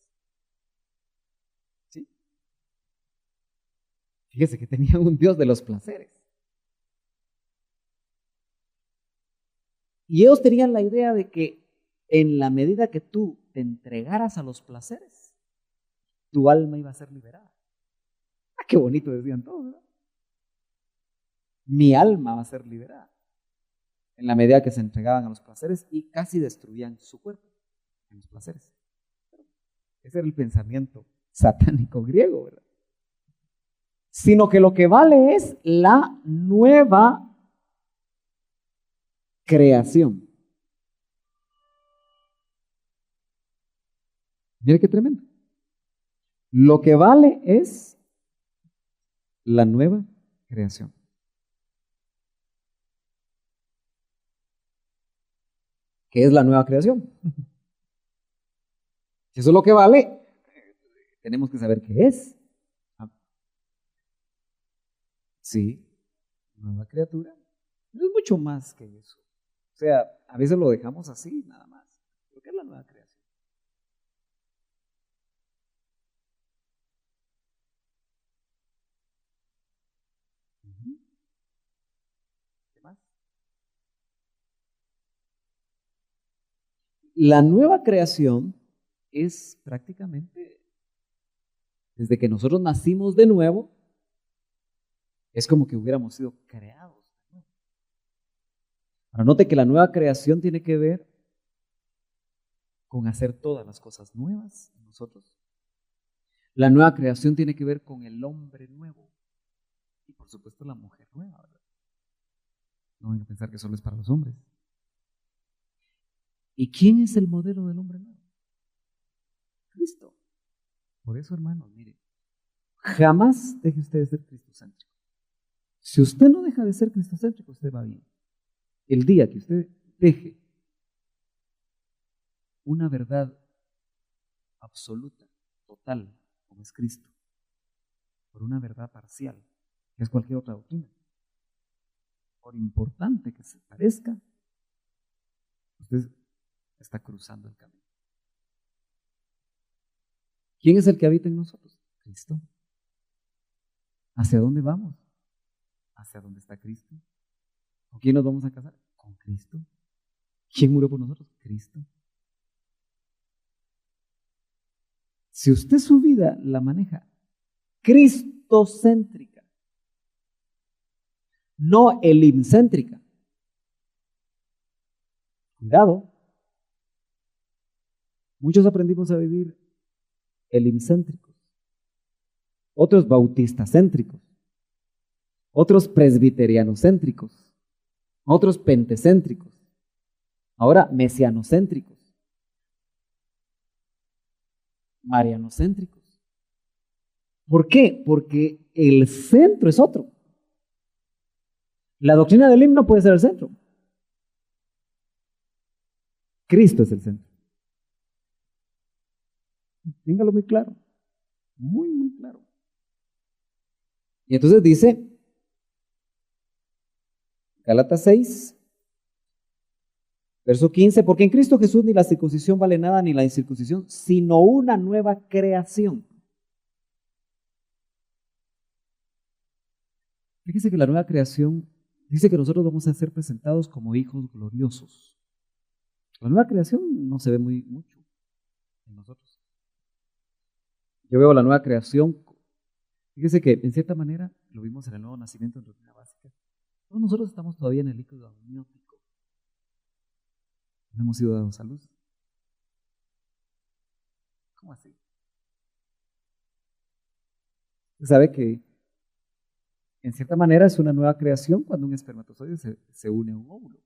¿Sí? Fíjese que tenía un dios de los placeres. Y ellos tenían la idea de que en la medida que tú te entregaras a los placeres, tu alma iba a ser liberada. Ah, qué bonito decían todos, ¿verdad? Mi alma va a ser liberada. En la medida que se entregaban a los placeres y casi destruían su cuerpo en los placeres. Ese era el pensamiento satánico griego, ¿verdad? Sino que lo que vale es la nueva creación. Mire qué tremendo. Lo que vale es la nueva creación. ¿Qué es la nueva creación? Si eso es lo que vale, tenemos que saber qué es. Sí, nueva criatura. No es mucho más que eso. O sea, a veces lo dejamos así, nada más. ¿Qué es la nueva creación? ¿Qué más? La nueva creación es prácticamente, desde que nosotros nacimos de nuevo, es como que hubiéramos sido creados. Ahora note que la nueva creación tiene que ver con hacer todas las cosas nuevas en nosotros. La nueva creación tiene que ver con el hombre nuevo y por supuesto la mujer nueva, ¿verdad? No hay que pensar que solo es para los hombres. ¿Y quién es el modelo del hombre nuevo? Cristo. Por eso, hermanos, mire, jamás deje usted de ser cristocéntrico. Si usted no deja de ser cristocéntrico, usted va bien. El día que usted deje una verdad absoluta, total, como es Cristo, por una verdad parcial, que es cualquier otra doctrina, por importante que se parezca, usted está cruzando el camino. ¿Quién es el que habita en nosotros? Cristo. ¿Hacia dónde vamos? ¿Hacia dónde está Cristo? ¿Con quién nos vamos a casar? Con Cristo. ¿Quién murió por nosotros? Cristo. Si usted su vida la maneja cristocéntrica, no elimcéntrica, cuidado, muchos aprendimos a vivir elimcéntricos, otros bautistacéntricos, otros presbiterianocéntricos, otros pentecéntricos, ahora mesianocéntricos, marianocéntricos. ¿Por qué? Porque el centro es otro. La doctrina del himno puede ser el centro. Cristo es el centro. Téngalo muy claro. Muy, muy claro. Y entonces dice, Gálatas 6, verso 15, porque en Cristo Jesús ni la circuncisión vale nada, ni la incircuncisión, sino una nueva creación. Fíjese que la nueva creación dice que nosotros vamos a ser presentados como hijos gloriosos. La nueva creación no se ve mucho en nosotros. Yo veo la nueva creación, fíjese que en cierta manera lo vimos en el nuevo nacimiento en doctrina básica. Todos nosotros estamos todavía en el líquido amniótico. No hemos sido dados a luz. ¿Cómo así? Usted sabe que en cierta manera es una nueva creación cuando un espermatozoide se une a un óvulo.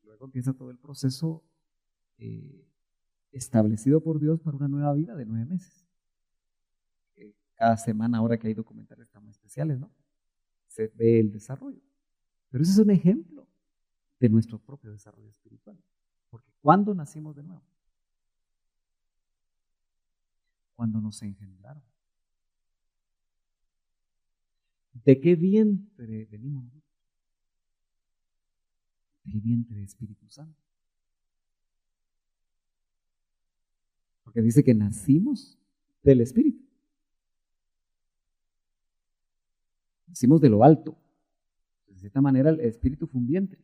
Y luego empieza todo el proceso establecido por Dios para una nueva vida de 9 meses. Cada semana, ahora que hay documentales tan especiales, ¿no? Se ve el desarrollo. Pero ese es un ejemplo de nuestro propio desarrollo espiritual. Porque ¿cuándo nacimos de nuevo? Cuando nos engendraron. ¿De qué vientre venimos? Del vientre del Espíritu Santo. Porque dice que nacimos del Espíritu. Nacimos de lo alto. De cierta manera, el Espíritu fue un vientre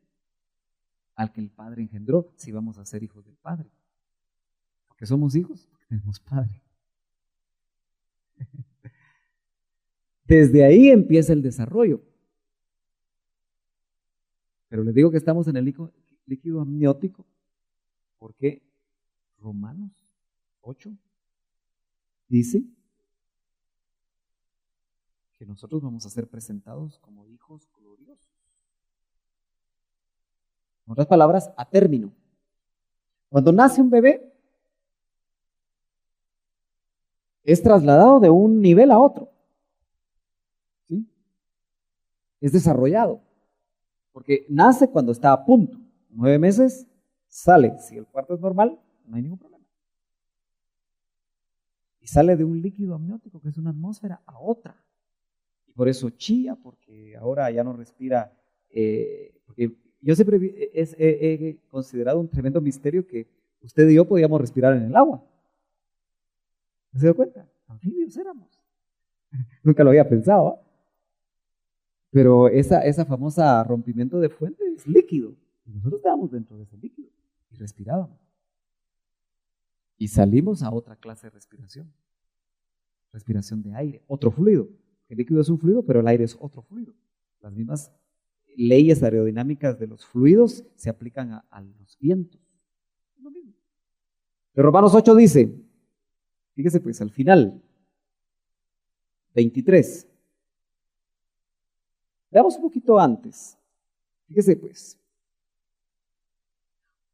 al que el Padre engendró, si vamos a ser hijos del Padre. Porque somos hijos, porque tenemos Padre. Desde ahí empieza el desarrollo. Pero les digo que estamos en el líquido amniótico, porque Romanos 8 dice que nosotros vamos a ser presentados como hijos gloriosos. En otras palabras, a término. Cuando nace un bebé, es trasladado de un nivel a otro. ¿Sí? Es desarrollado. Porque nace cuando está a punto. 9 meses, sale. Si el parto es normal, no hay ningún problema. Y sale de un líquido amniótico, que es una atmósfera, a otra. Y por eso chilla, porque ahora ya no respira. Porque yo siempre he considerado un tremendo misterio que usted y yo podíamos respirar en el agua. ¿Se dio cuenta? Anfibios éramos. Nunca lo había pensado, ¿eh? Pero esa famosa rompimiento de fuente es líquido. Y nosotros estábamos dentro de ese líquido y respirábamos. Y salimos a otra clase de respiración. Respiración de aire, otro fluido. El líquido es un fluido, pero el aire es otro fluido. Las mismas leyes aerodinámicas de los fluidos se aplican a los vientos. Lo mismo. Pero Romanos 8 dice, fíjese pues al final, 23. Veamos un poquito antes. Fíjese pues.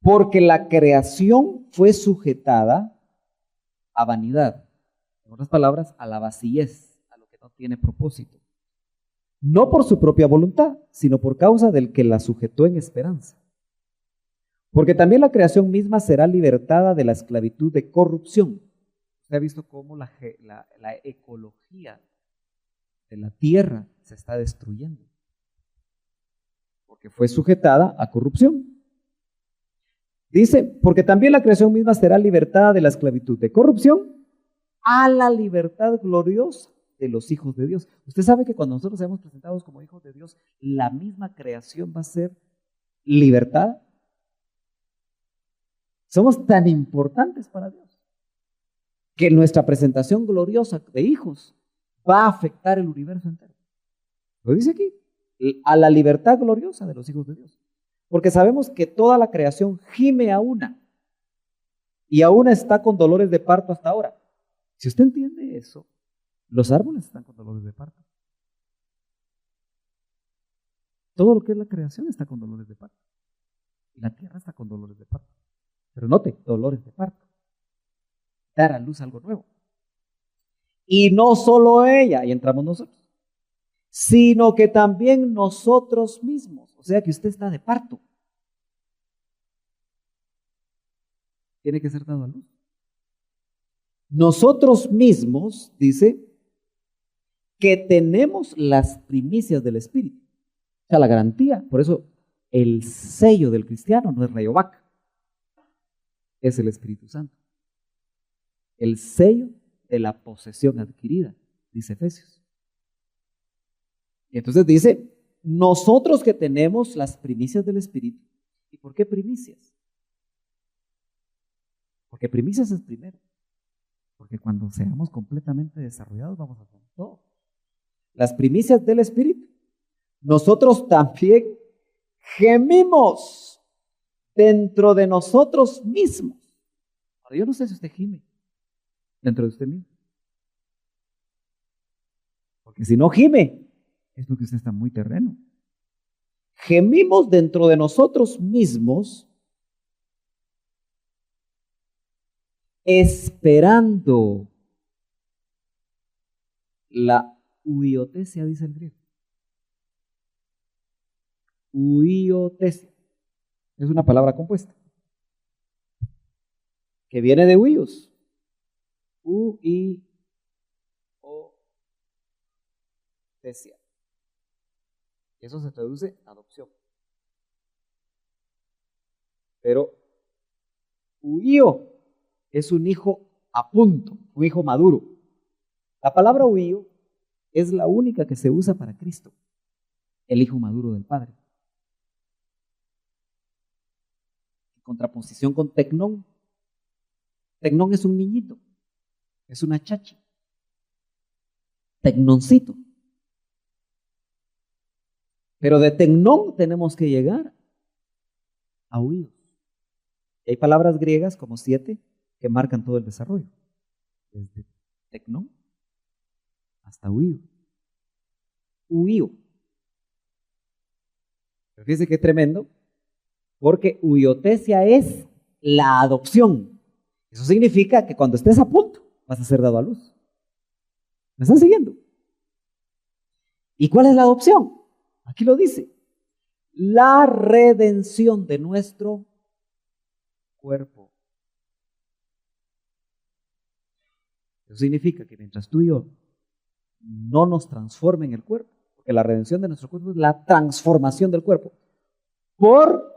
Porque la creación fue sujetada a vanidad. En otras palabras, a la vacillez, a lo que no tiene propósito. No por su propia voluntad, sino por causa del que la sujetó en esperanza. Porque también la creación misma será libertada de la esclavitud de corrupción. Usted ha visto cómo la ecología de la tierra se está destruyendo. Porque fue sujetada a corrupción. Dice, porque también la creación misma será libertada de la esclavitud de corrupción a la libertad gloriosa de los hijos de Dios. Usted sabe que cuando nosotros seamos presentados como hijos de Dios, la misma creación va a ser libertada. Somos tan importantes para Dios que nuestra presentación gloriosa de hijos va a afectar el universo entero. Lo dice aquí, a la libertad gloriosa de los hijos de Dios. Porque sabemos que toda la creación gime a una, y a una está con dolores de parto hasta ahora. Si usted entiende eso, los árboles están con dolores de parto. Todo lo que es la creación está con dolores de parto. Y la tierra está con dolores de parto. Pero note, dolores de parto. Dar a luz algo nuevo. Y no solo ella, y entramos nosotros, sino que también nosotros mismos. O sea que usted está de parto. Tiene que ser dado a luz. Nosotros mismos, dice, que tenemos las primicias del Espíritu. O sea, la garantía. Por eso el sello del cristiano no es Rayovac, es el Espíritu Santo. El sello de la posesión adquirida, dice Efesios. Y entonces dice, nosotros que tenemos las primicias del Espíritu. ¿Y por qué primicias? Porque primicias es primero. Porque cuando seamos completamente desarrollados vamos a hacer todo. Las primicias del Espíritu. Nosotros también gemimos dentro de nosotros mismos. Ahora, yo no sé si usted gime dentro de usted mismo. Porque si no gime, es porque usted está muy terreno. Gemimos dentro de nosotros mismos, esperando la huiotesia, dice el griego. Huiotesia es una palabra compuesta que viene de huios. U-I-O-tesia. Eso se traduce adopción. Pero huío es un hijo a punto, un hijo maduro. La palabra huío es la única que se usa para Cristo, el hijo maduro del Padre. En contraposición con tecnón. Tecnón es un niñito, es una chachi. Tecnoncito. Pero de tecnón tenemos que llegar a huíos. Y hay palabras griegas como 7 que marcan todo el desarrollo. Desde tecnón hasta huío. Huío. Pero fíjense qué tremendo, porque huiotesia es la adopción. Eso significa que cuando estés a punto vas a ser dado a luz. ¿Me están siguiendo? ¿Y cuál es la adopción? Aquí lo dice. La redención de nuestro cuerpo. Eso significa que mientras tú y yo no nos transformen el cuerpo, porque la redención de nuestro cuerpo es la transformación del cuerpo por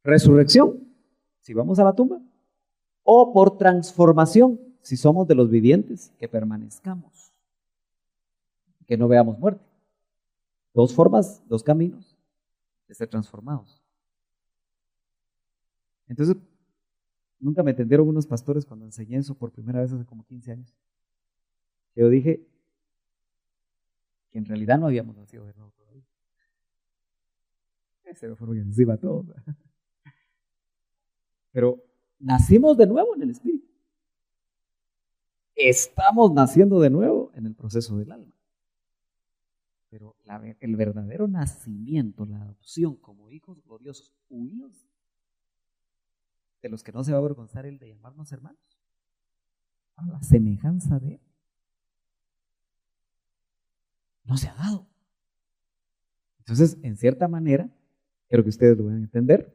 resurrección, si vamos a la tumba, o por transformación, si somos de los vivientes, que permanezcamos, que no veamos muerte. Dos formas, dos caminos de ser transformados. Entonces, nunca me entendieron unos pastores cuando enseñé eso por primera vez hace como 15 años. Yo dije que en realidad no habíamos nacido de nuevo todavía. Se me fueron encima todo. Pero nacimos de nuevo en el Espíritu. Estamos naciendo de nuevo en el proceso del alma. Pero el verdadero nacimiento, la adopción como hijos gloriosos, huidos, de los que no se va a avergonzar el de llamarnos hermanos, a la semejanza de Él, no se ha dado. Entonces, en cierta manera, quiero que ustedes lo van a entender,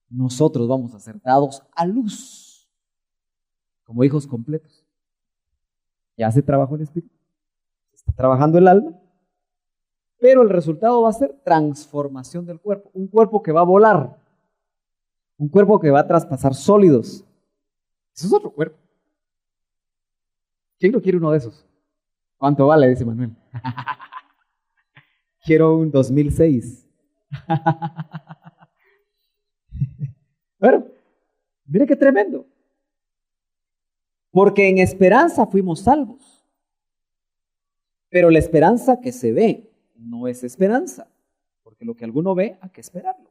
nosotros vamos a ser dados a luz como hijos completos. Ya se trabajó el Espíritu, se está trabajando el alma, pero el resultado va a ser transformación del cuerpo, un cuerpo que va a volar, un cuerpo que va a traspasar sólidos. Eso es otro cuerpo. ¿Quién no quiere uno de esos? ¿Cuánto vale? Dice Manuel. Quiero un 2006. Bueno, mire qué tremendo. Porque en esperanza fuimos salvos. Pero la esperanza que se ve no es esperanza, porque lo que alguno ve, hay que esperarlo.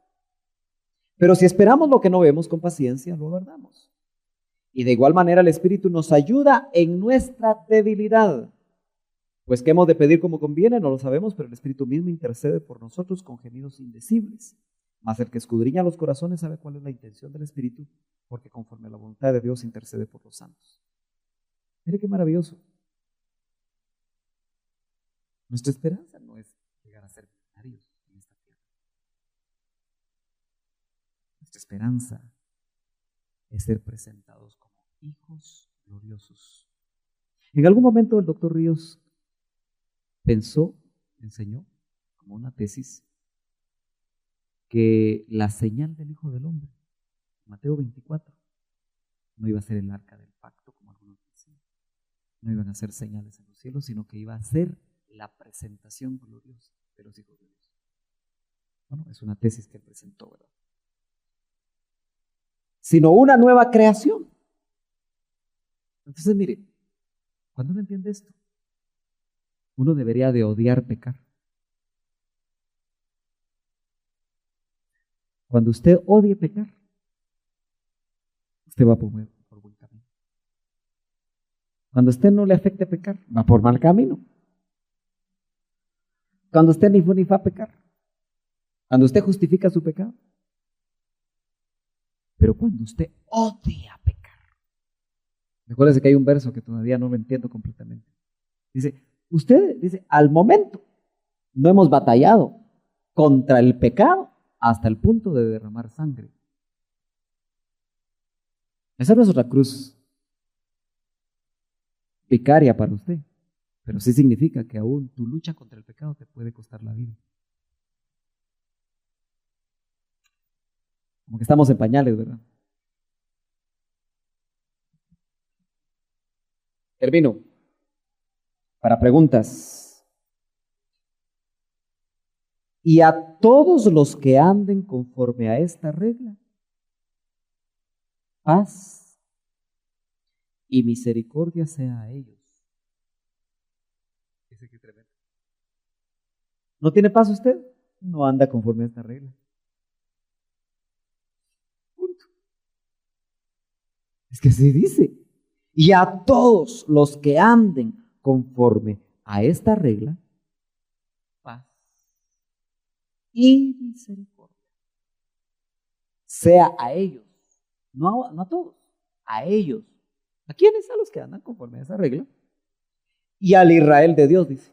Pero si esperamos lo que no vemos, con paciencia lo aguardamos. Y de igual manera el Espíritu nos ayuda en nuestra debilidad. Pues qué hemos de pedir como conviene, no lo sabemos, pero el Espíritu mismo intercede por nosotros con gemidos indecibles. Mas el que escudriña los corazones sabe cuál es la intención del Espíritu, porque conforme a la voluntad de Dios intercede por los santos. Mire qué maravilloso. Nuestra esperanza no es llegar a ser millonarios en esta tierra. Nuestra esperanza es ser presentados como hijos gloriosos. En algún momento el doctor Ríos enseñó como una tesis, que la señal del Hijo del Hombre, Mateo 24, no iba a ser el arca del pacto, como algunos decían. No iban a ser señales en los cielos, sino que iba a ser la presentación gloriosa de los hijos de Dios. Bueno, es una tesis que él presentó, ¿verdad? Sino una nueva creación. Entonces, mire, cuando uno entiende esto, uno debería de odiar pecar. Cuando usted odie pecar, usted va por buen camino. Cuando usted no le afecte pecar, va por mal camino. Cuando usted ni fue ni va a pecar, cuando usted justifica su pecado. Pero cuando usted odia pecar, recuérdese que hay un verso que todavía no lo entiendo completamente. Dice, al momento no hemos batallado contra el pecado hasta el punto de derramar sangre. Esa no es otra cruz vicaria para usted, pero sí significa que aún tu lucha contra el pecado te puede costar la vida. Como que estamos en pañales, ¿verdad? Termino. Para preguntas. Y a todos los que anden conforme a esta regla, paz y misericordia sea a ellos. Dice que tremendo. ¿No tiene paz usted? No anda conforme a esta regla. Punto. Es que así dice. Y a todos los que anden conforme a esta regla, paz y misericordia sea a ellos, no a todos, a ellos. ¿A quiénes? A los que andan conforme a esa regla. Y al Israel de Dios, dice.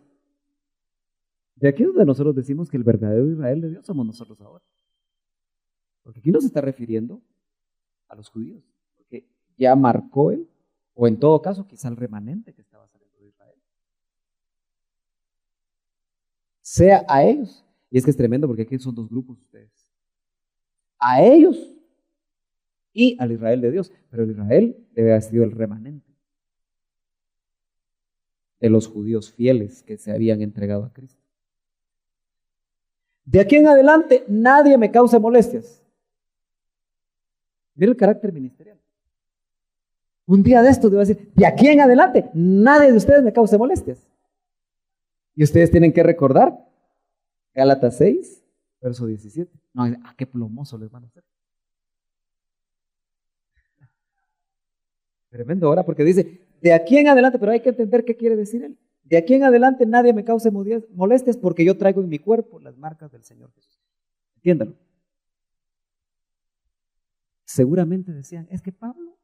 De aquí es donde nosotros decimos que el verdadero Israel de Dios somos nosotros ahora. Porque aquí no se está refiriendo a los judíos, porque ya marcó él, o en todo caso quizá el remanente que estaba saliendo de Israel. Sea a ellos. Y es que es tremendo porque aquí son dos grupos ustedes. A ellos y al Israel de Dios. Pero el Israel debe haber sido el remanente de los judíos fieles que se habían entregado a Cristo. De aquí en adelante nadie me cause molestias. Mira el carácter ministerial. Un día de esto te voy a decir, de aquí en adelante nadie de ustedes me cause molestias. Y ustedes tienen que recordar Gálatas 6, verso 17. No, qué plomoso les van a hacer. Tremendo ahora, porque dice, de aquí en adelante, pero hay que entender qué quiere decir él. De aquí en adelante nadie me cause molestias porque yo traigo en mi cuerpo las marcas del Señor Jesús. Entiéndalo. Seguramente decían, es que Pablo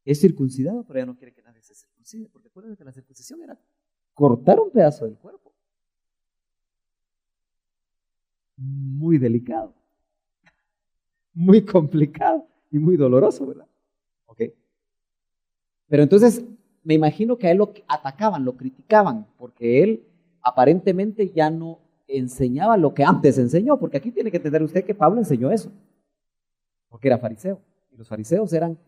es circuncidado, pero ya no quiere que nadie se circuncide, porque acuérdense que la circuncisión era cortar un pedazo del cuerpo. Muy delicado, muy complicado y muy doloroso, ¿verdad? Ok. Pero entonces me imagino que a él lo atacaban, lo criticaban, porque él aparentemente ya no enseñaba lo que antes enseñó, porque aquí tiene que entender usted que Pablo enseñó eso, porque era fariseo, y los fariseos eran,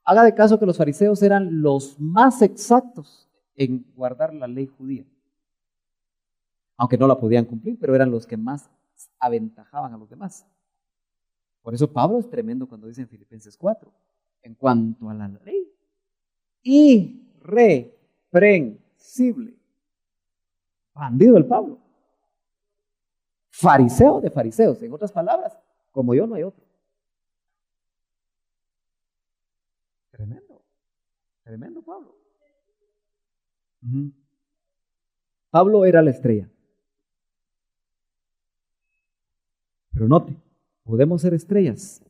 haga de caso que los fariseos eran los más exactos en guardar la ley judía, aunque no la podían cumplir, pero eran los que más aventajaban a los demás. Por eso Pablo es tremendo cuando dice en Filipenses 4, en cuanto a la ley, irreprensible. Bandido el Pablo. Fariseo de fariseos. En otras palabras, como yo no hay otro. Tremendo. Tremendo Pablo. Pablo era la estrella. Pero note, podemos ser estrellas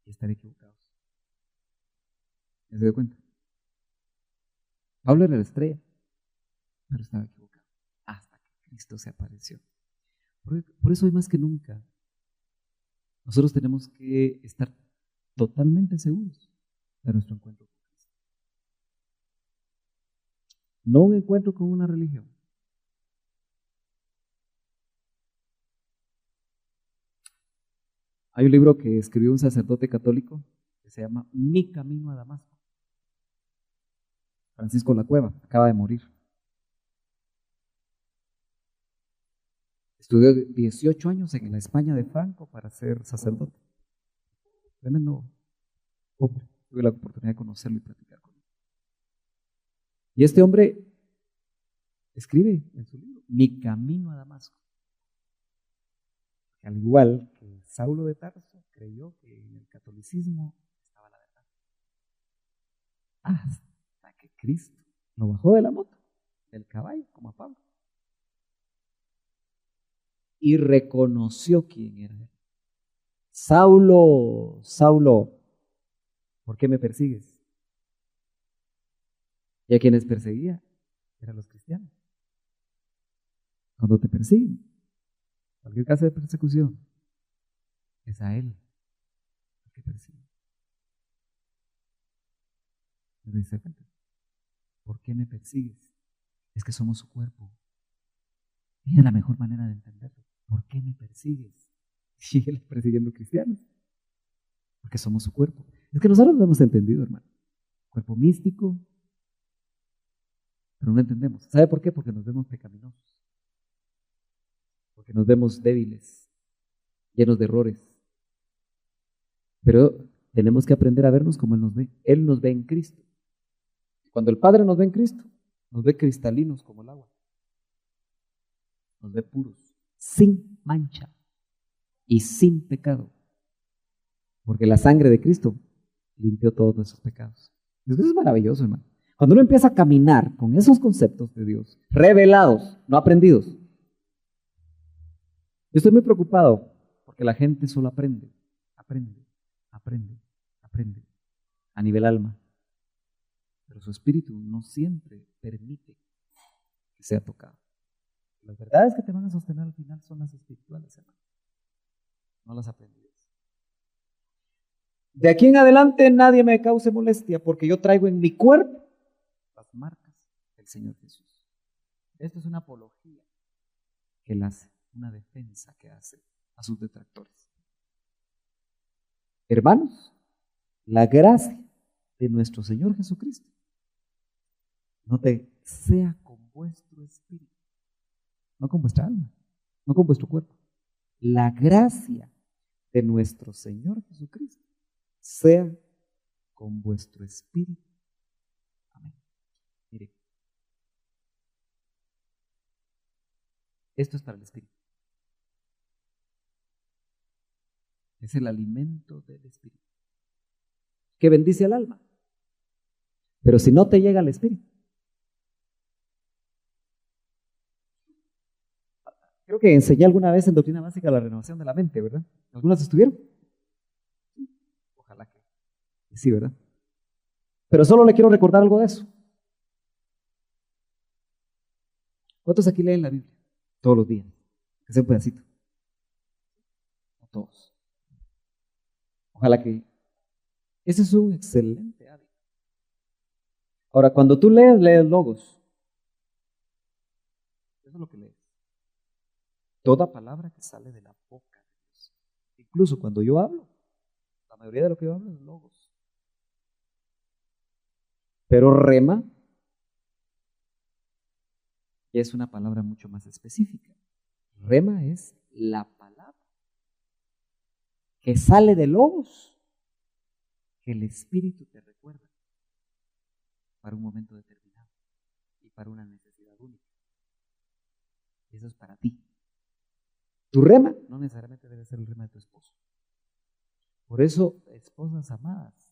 y estar equivocados. ¿Se dio cuenta? Pablo era la estrella, pero estaba equivocado hasta que Cristo se apareció. Por eso hoy más que nunca, nosotros tenemos que estar totalmente seguros de nuestro encuentro con Cristo. No un encuentro con una religión. Hay un libro que escribió un sacerdote católico que se llama Mi Camino a Damasco. Francisco La Cueva, acaba de morir. Estudió 18 años en la España de Franco para ser sacerdote. Tremendo hombre. Tuve la oportunidad de conocerlo y platicar con él. Y este hombre escribe en su libro Mi Camino a Damasco. Al igual que Saulo de Tarso creyó que en el catolicismo estaba la verdad. Hasta que Cristo lo bajó de la moto, del caballo, como a Pablo. Y reconoció quién era él. Saulo, Saulo, ¿por qué me persigues? Y a quienes perseguía eran los cristianos. Cuando te persiguen, cualquier caso de persecución, es a él el que persigue. ¿Me dice cuenta? ¿Por qué me persigues? Es que somos su cuerpo. Y es la mejor manera de entenderlo. ¿Por qué me persigues? Y él persiguiendo cristianos. Porque somos su cuerpo. Es que nosotros lo hemos entendido, hermano. Cuerpo místico. Pero no entendemos. ¿Sabe por qué? Porque nos vemos pecaminosos. Porque nos vemos débiles, llenos de errores. Pero tenemos que aprender a vernos como Él nos ve. Él nos ve en Cristo. Cuando el Padre nos ve en Cristo, nos ve cristalinos como el agua. Nos ve puros, sin mancha y sin pecado. Porque la sangre de Cristo limpió todos nuestros pecados. Eso es maravilloso, hermano. Cuando uno empieza a caminar con esos conceptos de Dios, revelados, no aprendidos. Yo estoy muy preocupado porque la gente solo aprende a nivel alma. Pero su espíritu no siempre permite que sea tocado. Las verdades que te van a sostener al final son las espirituales, hermano, no las aprendidas. De aquí en adelante nadie me cause molestia porque yo traigo en mi cuerpo las marcas del Señor Jesús. Esto es una apología que él hace, una defensa que hace a sus detractores. Hermanos, la gracia de nuestro Señor Jesucristo no te sea con vuestro espíritu, no con vuestra alma, no con vuestro cuerpo. La gracia de nuestro Señor Jesucristo sea con vuestro espíritu. Amén. Mire, esto es para el espíritu. Es el alimento del espíritu que bendice al alma. Pero si no te llega al espíritu, creo que enseñé alguna vez en Doctrina Básica la renovación de la mente, ¿verdad? ¿Algunas estuvieron? Ojalá que sí, ¿verdad? Pero solo le quiero recordar algo de eso. ¿Cuántos aquí leen la Biblia? Todos los días. Que sea un pedacito. No todos. Ojalá que ese es un excelente hábito. Ahora, cuando tú lees logos. Eso es lo que lees. Toda palabra que sale de la boca de Dios. Incluso cuando yo hablo, la mayoría de lo que yo hablo es logos. Pero rema es una palabra mucho más específica. Rema es la palabra que sale de logos que el Espíritu te recuerda. para un momento determinado y para una necesidad única. Y eso es para ti. Tu rema no necesariamente debe ser el rema de tu esposo. Por eso, esposas amadas,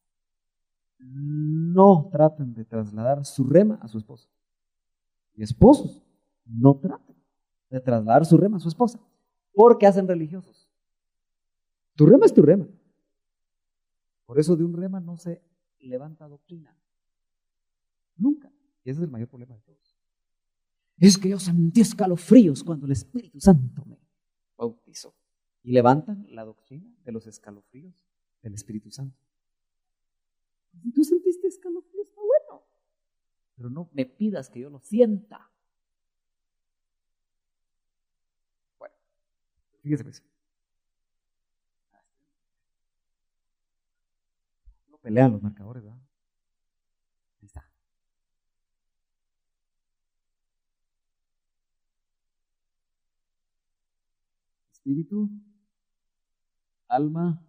no traten de trasladar su rema a su esposa. Y esposos, no traten de trasladar su rema a su esposa, porque hacen religiosos. Tu rema es tu rema. Por eso de un rema no se levanta doctrina. Nunca. Y ese es el mayor problema de todos. Es que yo sentí escalofríos cuando el Espíritu Santo me bautizó. Y levantan la doctrina de los escalofríos del Espíritu Santo. Si tú sentiste escalofríos, está bueno. Pero no me pidas que yo lo sienta. Bueno, fíjese pues. No pelean los marcadores, ¿verdad? Ahí está. Espíritu, alma,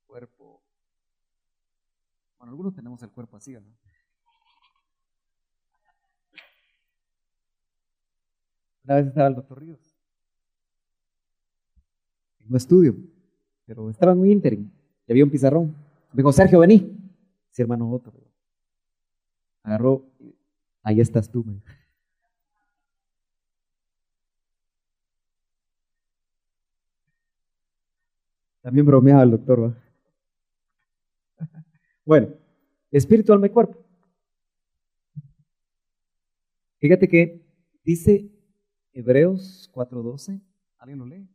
cuerpo. Bueno, algunos tenemos el cuerpo así, ¿no? Una vez estaba el doctor Ríos en un estudio, pero estaba en un ínterin y había un pizarrón. Me dijo, Sergio, vení. Sí, hermano, otro. Agarró, ahí estás tú, me dijo. También bromeaba el doctor, ¿va? Bueno, espíritu, alma y cuerpo. Fíjate que dice Hebreos 4:12, ¿alguien lo lee?